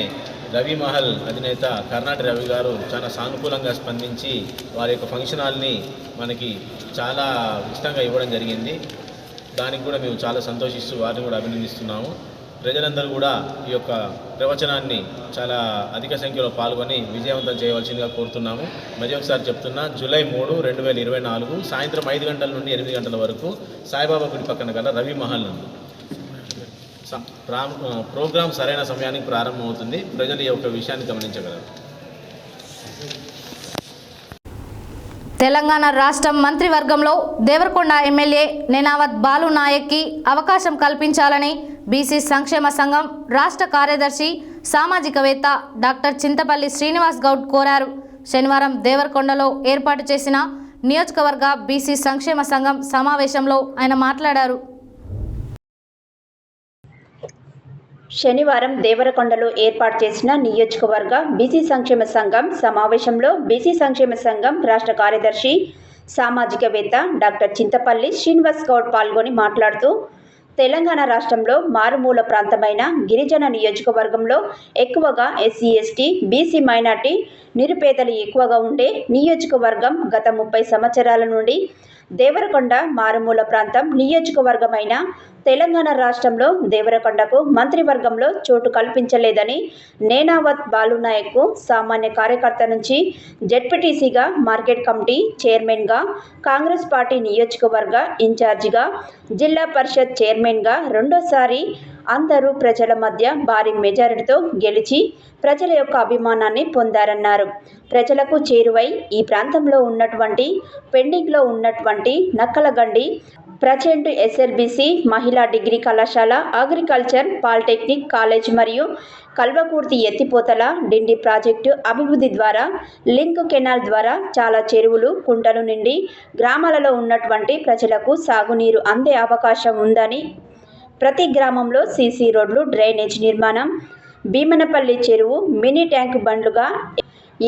రవి మహల్ అధినేత కర్ణాటి రవి గారు చాలా సానుకూలంగా స్పందించి వారి యొక్క ఫంక్షన్ హాల్ని మనకి చాలా ఉచితంగా ఇవ్వడం జరిగింది. దానికి కూడా మేము చాలా సంతోషిస్తూ వారిని కూడా అభినందిస్తున్నాము. ప్రజలందరూ కూడా ఈ యొక్క ప్రవచనాన్ని చాలా అధిక సంఖ్యలో పాల్గొని విజయవంతం చేయవలసిందిగా కోరుతున్నాము. మరి ఒకసారి చెప్తున్నా, జూలై 3, 2024 సాయంత్రం 5 గంటల నుండి 8 గంటల వరకు సాయిబాబా గుడి పక్కన గల రవి మహల్ నందు ప్రోగ్రాం సరైన సమయానికి ప్రారంభమవుతుంది. ప్రజలు ఈ యొక్క విషయాన్ని గమనించగలరు. తెలంగాణ రాష్ట్ర మంత్రివర్గంలో దేవరకొండ ఎమ్మెల్యే నేనావత్ బాలు నాయక్కి అవకాశం కల్పించాలని బీసీ సంక్షేమ సంఘం రాష్ట్ర కార్యదర్శి సామాజికవేత్త డాక్టర్ చింతపల్లి శ్రీనివాస్ గౌడ్ కోరారు. శనివారం దేవరకొండలో ఏర్పాటు చేసిన నియోజకవర్గ బీసీ సంక్షేమ సంఘం సమావేశంలో ఆయన మాట్లాడారు. శనివారం దేవరకొండలో ఏర్పాటు చేసిన నియోజకవర్గ బీసీ సంక్షేమ సంఘం సమావేశంలో బీసీ సంక్షేమ సంఘం రాష్ట్ర కార్యదర్శి సామాజికవేత్త డాక్టర్ చింతపల్లి శ్రీనివాస్ గౌడ్ పాల్గొని మాట్లాడుతూ తెలంగాణ రాష్ట్రంలో మారుమూల ప్రాంతమైన గిరిజన నియోజకవర్గంలో ఎక్కువగా ఎస్సీ ఎస్టీ బీసీ మైనార్టీ నిరుపేదలు ఎక్కువగా ఉండే నియోజకవర్గం గత 30 సంవత్సరాల నుండి దేవరకొండ మారుమూల ప్రాంతం నియోజకవర్గమైన తెలంగాణ రాష్ట్రంలో దేవరకొండకు మంత్రివర్గంలో చోటు కల్పించలేదని నేనావత్ బాలునాయక్కు సామాన్య కార్యకర్త నుంచి జెడ్పీటీసీగా మార్కెట్ కమిటీ చైర్మన్గా కాంగ్రెస్ పార్టీ నియోజకవర్గ ఇన్ఛార్జిగా జిల్లా పరిషత్ చైర్మన్గా రెండోసారి అందరూ ప్రజల మధ్య భారీ మెజారిటీతో గెలిచి ప్రజల యొక్క అభిమానాన్ని పొందారన్నారు. ప్రజలకు చేరువై ఈ ప్రాంతంలో ఉన్నటువంటి పెండింగ్లో ఉన్నటువంటి నక్కలగండి ప్రజెంట్ ఎస్ఎల్బీసీ మహిళా డిగ్రీ కళాశాల అగ్రికల్చర్ పాలిటెక్నిక్ కాలేజ్ మరియు కల్వకుర్తి ఎత్తిపోతల డిండి ప్రాజెక్టు అభివృద్ధి ద్వారా లింక్ కెనాల్ ద్వారా చాలా చెరువులు కుంటలు నిండి గ్రామాలలో ఉన్నటువంటి ప్రజలకు సాగునీరు అందే అవకాశం ఉందని, ప్రతి గ్రామంలో సీసీ రోడ్లు డ్రైనేజ్ నిర్మాణం భీమనపల్లి చెరువు మినీ ట్యాంకు బండ్లుగా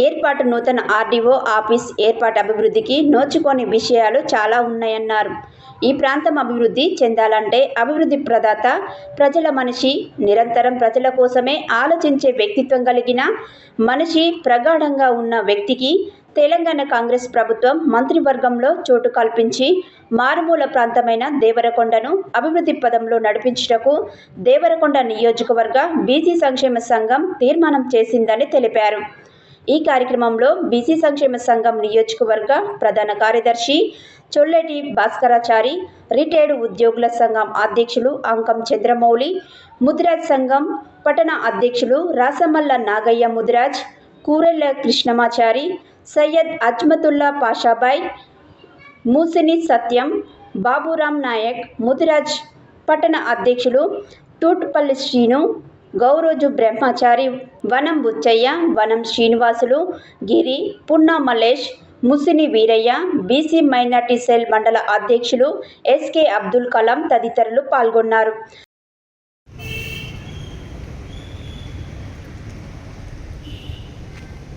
ఏర్పాటు నూతన ఆర్డీఓ ఆఫీస్ ఏర్పాటు అభివృద్ధికి నోచుకోని విషయాలు చాలా ఉన్నాయన్నారు. ఈ ప్రాంతం అభివృద్ధి చెందాలంటే అభివృద్ధి ప్రదాత ప్రజల మనిషి నిరంతరం ప్రజల కోసమే ఆలోచించే వ్యక్తిత్వం కలిగిన మనిషి ప్రగాఢంగా ఉన్న వ్యక్తికి తెలంగాణ కాంగ్రెస్ ప్రభుత్వం మంత్రివర్గంలో చోటు కల్పించి మారుమూల ప్రాంతమైన దేవరకొండను అభివృద్ధి పదంలో నడిపించుటకు దేవరకొండ నియోజకవర్గ బీసీ సంక్షేమ సంఘం తీర్మానం చేసిందని తెలిపారు. ఈ కార్యక్రమంలో బీసీ సంక్షేమ సంఘం నియోజకవర్గ ప్రధాన కార్యదర్శి చొల్లెటి భాస్కరాచారి, రిటైర్డ్ ఉద్యోగుల సంఘం అధ్యక్షులు అంకం చంద్రమౌళి, ముదిరాజ్ సంఘం పట్టణ అధ్యక్షులు రాసమల్ల నాగయ్య ముదిరాజ్, కూరెళ్ల కృష్ణమాచారి, సయ్యద్ అజ్మతుల్లా పాషాబాయ్, మూసిని సత్యం, బాబురాం నాయక్, ముదిరాజ్ పట్టణ అధ్యక్షులు తూటుపల్లి శ్రీను, గౌరోజు బ్రహ్మచారి, Vanam Buchaiah, Vanam Srinivasulu, Giri, Punna Mallesh, Musini Veeraiah, BC minority cell మండల అధ్యక్షులు ఎస్కే అబ్దుల్ కలాం తదితరులు పాల్గొన్నారు.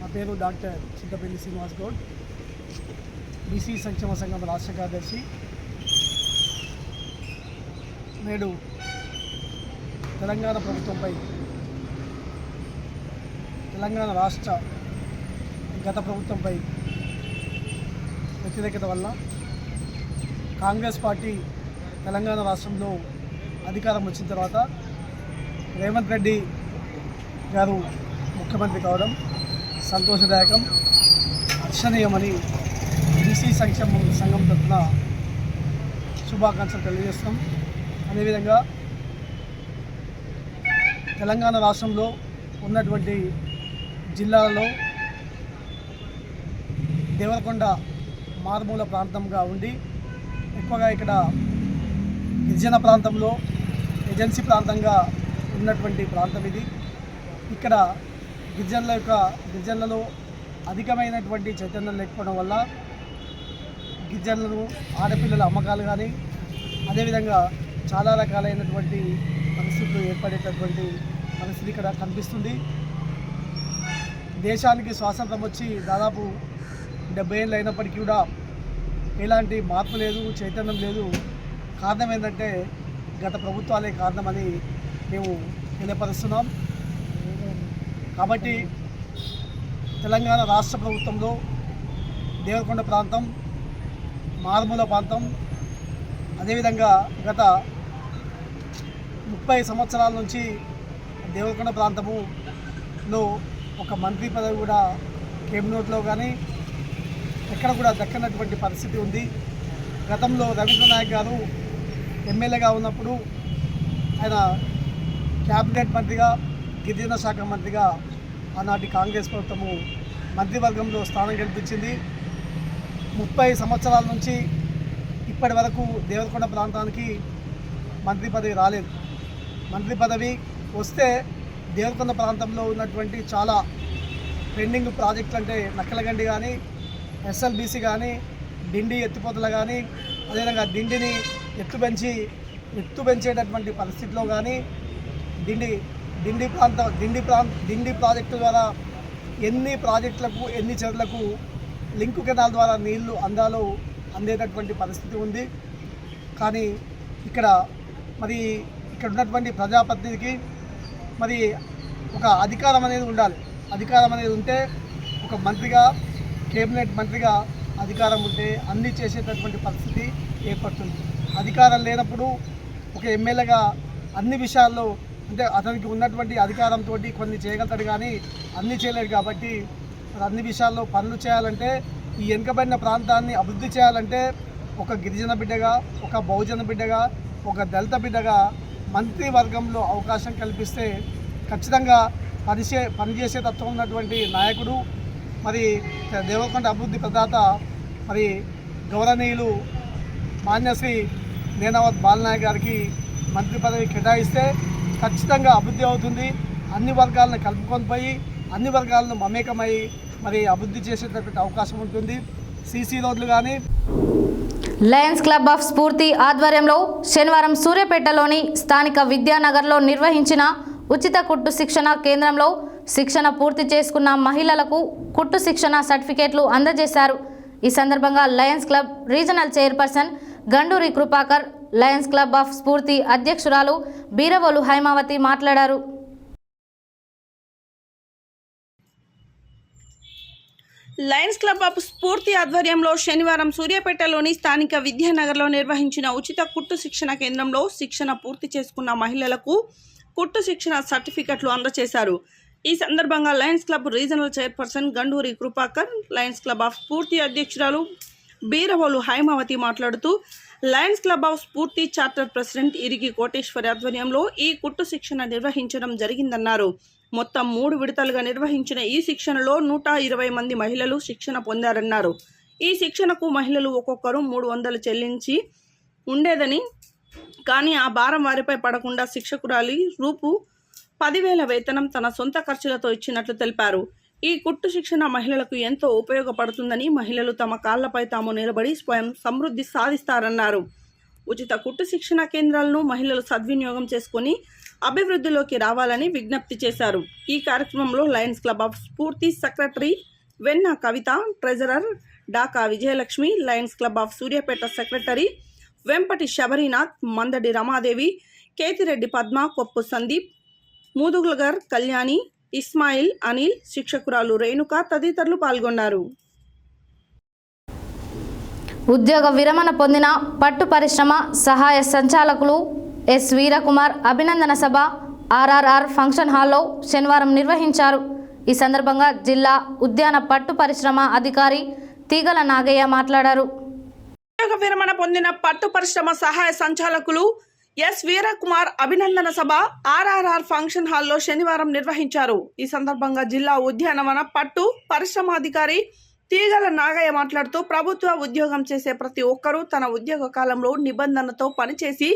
నా పేరు డాక్టర్ చింతపల్లి శ్రీనివాస్ గౌడ్, బీసీ సంక్షేమ సంఘం రాష్ట్ర కార్యదర్శి. నేడు తెలంగాణ ప్రభుత్వంపై తెలంగాణ రాష్ట్ర గత ప్రభుత్వంపై వ్యతిరేకత వల్ల కాంగ్రెస్ పార్టీ తెలంగాణ రాష్ట్రంలో అధికారం వచ్చిన తర్వాత రేవంత్ రెడ్డి గారు ముఖ్యమంత్రి కావడం సంతోషదాయకం, హర్షణీయమని బీసీ సంక్షేమ సంఘం తరఫున శుభాకాంక్షలు తెలియజేస్తున్నాం. అదేవిధంగా తెలంగాణ రాష్ట్రంలో ఉన్నటువంటి జిల్లాలలో దేవరకొండ మారుమూల ప్రాంతంగా ఉండి ఎక్కువగా ఇక్కడ గిరిజన ప్రాంతంలో ఏజెన్సీ ప్రాంతంగా ఉన్నటువంటి ప్రాంతం ఇది. ఇక్కడ గిరిజనులలో అధికమైనటువంటి చైతన్యం లేకపోవడం వల్ల గిరిజనులను ఆడపిల్లల అమ్మకాలు కానీ అదేవిధంగా చాలా రకాలైనటువంటి పరిస్థితులు ఏర్పడేటటువంటి పరిస్థితి ఇక్కడ కనిపిస్తుంది. దేశానికి స్వాతంత్రం వచ్చి దాదాపు 70 ఏళ్ళు అయినప్పటికీ కూడా ఎలాంటి మార్పు లేదు, చైతన్యం లేదు. కారణం ఏంటంటే గత ప్రభుత్వాలే కారణమని మేము తెలియపరుస్తున్నాం. కాబట్టి తెలంగాణ రాష్ట్ర ప్రభుత్వంలో దేవరకొండ ప్రాంతం, మారుమూల ప్రాంతం, అదేవిధంగా గత 30 సంవత్సరాల నుంచి దేవరకొండ ప్రాంతములో ఒక మంత్రి పదవి కూడా కేబినెట్లో కానీ ఎక్కడ కూడా దక్కనటువంటి పరిస్థితి ఉంది. గతంలో రవీంద్ర నాయక్ గారు ఎమ్మెల్యేగా ఉన్నప్పుడు ఆయన క్యాబినెట్ మంత్రిగా, గిరిజన శాఖ మంత్రిగా ఆనాటి కాంగ్రెస్ ప్రభుత్వము మంత్రివర్గంలో స్థానం కల్పించింది. 30 సంవత్సరాల నుంచి ఇప్పటి వరకు దేవరకొండ ప్రాంతానికి మంత్రి పదవి రాలేదు. మంత్రి పదవి వస్తే దేవరకొండ ప్రాంతంలో ఉన్నటువంటి చాలా పెండింగ్ ప్రాజెక్టులు అంటే నక్కలగండి కానీ, ఎస్ఎల్బీసీ కానీ, డిండి ఎత్తిపోతలు కానీ, అదేవిధంగా డిండిని ఎత్తు పెంచేటటువంటి పరిస్థితిలో కానీ డిండి ప్రాజెక్టు ద్వారా ఎన్ని ప్రాజెక్టులకు, ఎన్ని చెరువులకు లింకు కెనాల్ ద్వారా నీళ్లు అందేటటువంటి పరిస్థితి ఉంది. కానీ ఇక్కడ ఉన్నటువంటి ప్రజాప్రతినిధికి మరి ఒక అధికారం అనేది ఉండాలి. అధికారం అనేది ఉంటే ఒక మంత్రిగా, కేబినెట్ మంత్రిగా అధికారం ఉంటే అన్నీ చేసేటటువంటి పరిస్థితి ఏర్పడుతుంది. అధికారం లేనప్పుడు ఒక ఎమ్మెల్యేగా అన్ని విషయాల్లో అంటే అతనికి ఉన్నటువంటి అధికారంతో కొన్ని చేయగలుగుతాడు కానీ అన్నీ చేయలేడు. కాబట్టి అన్ని విషయాల్లో పనులు చేయాలంటే, ఈ వెనుకబడిన ప్రాంతాన్ని అభివృద్ధి చేయాలంటే ఒక గిరిజన బిడ్డగా, ఒక బహుజన బిడ్డగా, ఒక దళిత బిడ్డగా మంత్రివర్గంలో అవకాశం కల్పిస్తే ఖచ్చితంగా పనిచేసే తత్వం ఉన్నటువంటి నాయకుడు, మరి దేవరకొండ అభివృద్ధి ప్రదాత, మరి గౌరవనీయులు మాన్యశ్రీ నేనావత్ బాలనాయక్ గారికి మంత్రి పదవి కేటాయిస్తే ఖచ్చితంగా అభివృద్ధి అవుతుంది. అన్ని వర్గాలను కలుపుకొని పోయి అన్ని వర్గాలను మమేకమై మరి అభివృద్ధి చేసేటటువంటి అవకాశం ఉంటుంది. సీసీ రోడ్లు కానీ. లయన్స్ క్లబ్ ఆఫ్ స్ఫూర్తి ఆధ్వర్యంలో శనివారం సూర్యాపేటలోని స్థానిక విద్యానగర్లో నిర్వహించిన ఉచిత కుట్టు శిక్షణ కేంద్రంలో శిక్షణ పూర్తి చేసుకున్న మహిళలకు కుట్టు శిక్షణ సర్టిఫికేట్లు అందజేశారు. ఈ సందర్భంగా Lions club regional chairperson Ganduri Kripakar, Lions club of Spoorthi అధ్యక్షురాలు బీరవోలు హైమావతి మాట్లాడారు. లయన్స్ క్లబ్ ఆఫ్ స్ఫూర్తి ఆధ్వర్యంలో శనివారం సూర్యాపేటలోని స్థానిక విద్యానగర్లో నిర్వహించిన ఉచిత కుట్టు శిక్షణ కేంద్రంలో శిక్షణ పూర్తి చేసుకున్న మహిళలకు కుట్టు శిక్షణ సర్టిఫికెట్లు అందజేశారు. ఈ సందర్భంగా Lions club regional chairperson Ganduri Kripakar, Lions club of Spoorthi అధ్యక్షురాలు బీరవోలు హైమావతి మాట్లాడుతూ లయన్స్ క్లబ్ ఆఫ్ స్ఫూర్తి చార్టర్ ప్రెసిడెంట్ ఇరిగి కోటేశ్వరి ఆధ్వర్యంలో ఈ కుట్టు శిక్షణ నిర్వహించడం జరిగిందన్నారు. మొత్తం 3 విడతలుగా నిర్వహించిన ఈ శిక్షణలో 120 మంది మహిళలు శిక్షణ పొందారన్నారు. ఈ శిక్షణకు మహిళలు ఒక్కొక్కరు 300 చెల్లించి ఉండేదని కానీ ఆ భారం వారిపై పడకుండా శిక్షకురాలి రూపు 10,000 వేతనం తన సొంత ఖర్చులతో ఇచ్చినట్లు తెలిపారు. ఈ కుట్టు శిక్షణ మహిళలకు ఎంతో ఉపయోగపడుతుందని, మహిళలు తమ కాళ్లపై తాము నిలబడి స్వయం సమృద్ధి సాధిస్తారన్నారు. ఉచిత కుట్టు శిక్షణ కేంద్రాలను మహిళలు సద్వినియోగం చేసుకుని అభివృద్ధిలోకి రావాలని విజ్ఞప్తి చేశారు. ఈ కార్యక్రమంలో Lions club of Spoorthi secretary Venna Kavitha, treasurer Daka Vijayalakshmi, Lions club of Suryapet secretary Vempati Sabarinath, Mandadi Ramadevi, Ketireddy Padma, Koppu Sandeep, మూదుగులగర్ Kalyani, Ismail, Anil, శిక్షకురాలు Renuka తదితరులు పాల్గొన్నారు. ఉద్యోగ విరమణ పొందిన పట్టు పరిశ్రమ సహాయ సంచాలకులు ఎస్ వీరకుమార్ అభినందన సభ ఆర్ఆర్ఆర్ ఫంక్షన్ హాల్లో శనివారం నిర్వహించారు. ఈ సందర్భంగా జిల్లా ఉద్యాన పట్టు పరిశ్రమ అధికారి తీగల నాగయ్య మాట్లాడారు. ఉద్యోగ విరమణ పొందిన పట్టు పరిశ్రమ సహాయ సంచాలకులు ఎస్ వీరకుమార్ అభినందన సభ ఆర్ఆర్ఆర్ ఫంక్షన్ హాల్లో శనివారం నిర్వహించారు. ఈ సందర్భంగా జిల్లా ఉద్యానవన పట్టు పరిశ్రమ అధికారి తీగల నాగయ్య మాట్లాడుతూ, ప్రభుత్వ ఉద్యోగం చేసే ప్రతి ఒక్కరూ తన ఉద్యోగ కాలంలో నిబంధనతో పనిచేసి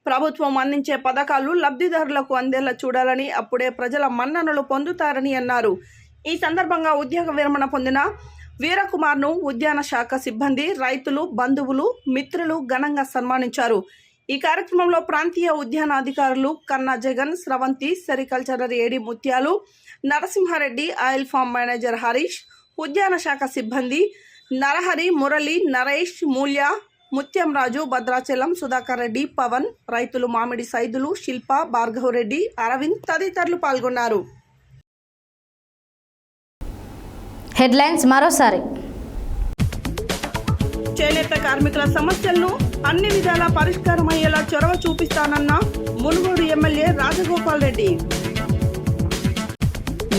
ప్రభుత్వం అందించే పథకాలు లబ్ధిదారులకు అందేలా చూడాలని, అప్పుడే ప్రజల మన్ననలు పొందుతారని అన్నారు. ఈ సందర్భంగా ఉద్యోగ విరమణ పొందిన వీరకుమార్ను ఉద్యాన శాఖ సిబ్బంది, రైతులు, బంధువులు, మిత్రులు ఘనంగా సన్మానించారు. ఈ కార్యక్రమంలో ప్రాంతీయ ఉద్యాన అధికారులు కన్నా జగన్, స్రవంతి, సెరికల్చరర్ AD Muthyalu, Narasimha Reddy, oil palm manager Harish, ఉద్యాన శాఖ సిబ్బంది నరహరి, మురళి, నరేష్, మూల్య, ముత్యం రాజు, భద్రాచలం, సుధాకర్ రెడ్డి, పవన్, రైతులు మామిడి సైదులు, శిల్ప, భార్గవరెడ్డి, అరవింద్ తదితరులు పాల్గొన్నారు. హెడ్లైన్స్ మరోసారి. చేనేత కార్మికుల సమస్యలను అన్ని విధాలా పరిష్కారం అయ్యేలా చొరవ చూపిస్తానన్న మునుగోడు ఎమ్మెల్యే రాజగోపాల్ రెడ్డి.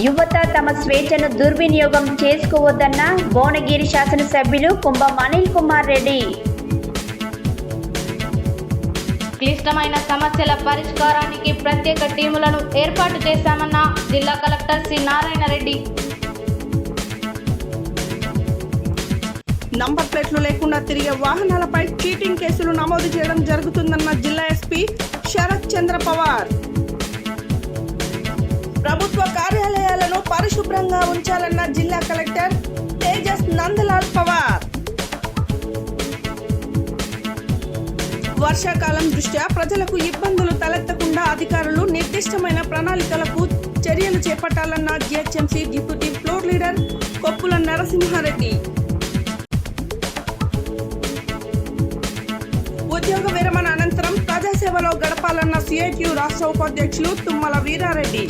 యువత తమ స్వేచ్ఛను దుర్వినియోగం చేసుకోవద్దన్న భువనగిరి శాసనసభ్యులు కుంభం అనిల్ కుమార్ రెడ్డి. క్లిష్టమైన సమస్యల పరిష్కారానికి ప్రత్యేక టీములను ఏర్పాటు చేశామన్న జిల్లా collector C Narayana Reddy. Number ప్లేట్లు లేకుండా తిరిగే వాహనాలపై చీటింగ్ కేసులు నమోదు చేయడం జరుగుతుందన్న జిల్లా ఎస్పీ శరత్ చంద్ర పవార్. ప్రభుత్వ కార్యాలయాలను పరిశుభ్రంగా ఉంచాలన్న జిల్లా కలెక్టర్ తేజస్ నందలాల్ పవార్. వర్షాకాలం దృష్ట్యా ప్రజలకు ఇబ్బందులు తలెత్తకుండా అధికారులు నిర్దిష్టమైన ప్రణాళికలకు చర్యలు చేపట్టాలన్న GHMC deputy floor leader Koppula Narasimha Reddy. ఉద్యోగ విరమణ అనంతరం ప్రజాసేవలో గడపాలన్న సిఐటియు రాష్ట్ర ఉపాధ్యక్షులు తుమ్మల వీరారెడ్డి.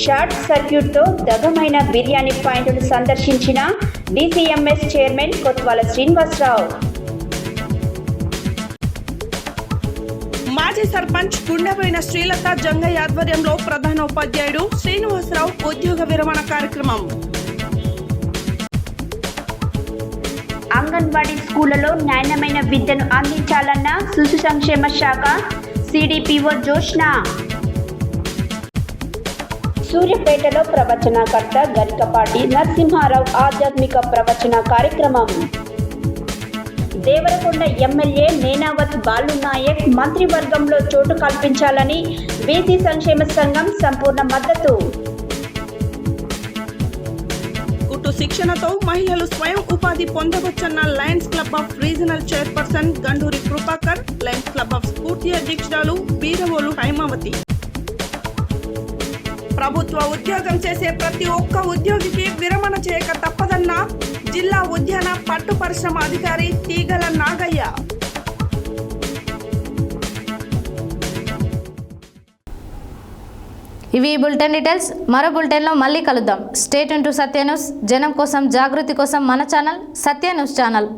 షార్ట్ సర్క్యూట్తో దగమైన బిర్యానీ పాయింట్ను సందర్శించిన డిసిఎంఎస్ చైర్మన్ కొత్వాల శ్రీనివాసరావు. మాజీ సర్పంచ్ గుండెపోయిన శ్రీలత జంగయ్య ఆధ్వర్యంలో ప్రధాన ఉపాధ్యాయుడు శ్రీనివాసరావు ఉద్యోగ విరమణ కార్యక్రమం. అంగన్వాడీ స్కూళ్లలో నాణ్యమైన విద్యను అందించాలన్న శిశు సంక్షేమ శాఖ సిడిపిఓ జోష్న. సూర్యాపేటలో ప్రవచనకర్త గరికపాటి నరసింహారావు ఆధ్యాత్మిక ప్రవచన కార్యక్రమం. దేవరకొండ ఎమ్మెల్యే నేనావత్ బాలునాయక్ మంత్రివర్గంలో చోటు కల్పించాలని బీసీ సంక్షేమ సంఘం సంపూర్ణ మద్దతు. కుట్టు శిక్షణతో మహిళలు స్వయం ఉపాధి పొందవచ్చన్న Lions club of regional chairperson Ganduri Kripakar, Lions club of Spoorthi అధ్యక్షురాలు బీరవోలు హైమావతి. ప్రభుత్వ ఉద్యోగం చేసే ప్రతి ఒక్క ఉద్యోగికి విరమణ చేయక తప్పదన్న జిల్లా ఉద్యాన పట్టు పరిశ్రమ అధికారి తీగల నాగయ్య. ఇవి బులెటిన్ డీటెయిల్స్. మరో బులెటిన్లో మళ్ళీ కలుద్దాం. Stay tune to Satya news. జనం కోసం, జాగృతి కోసం మన ఛానల్ సత్య న్యూస్ ఛానల్.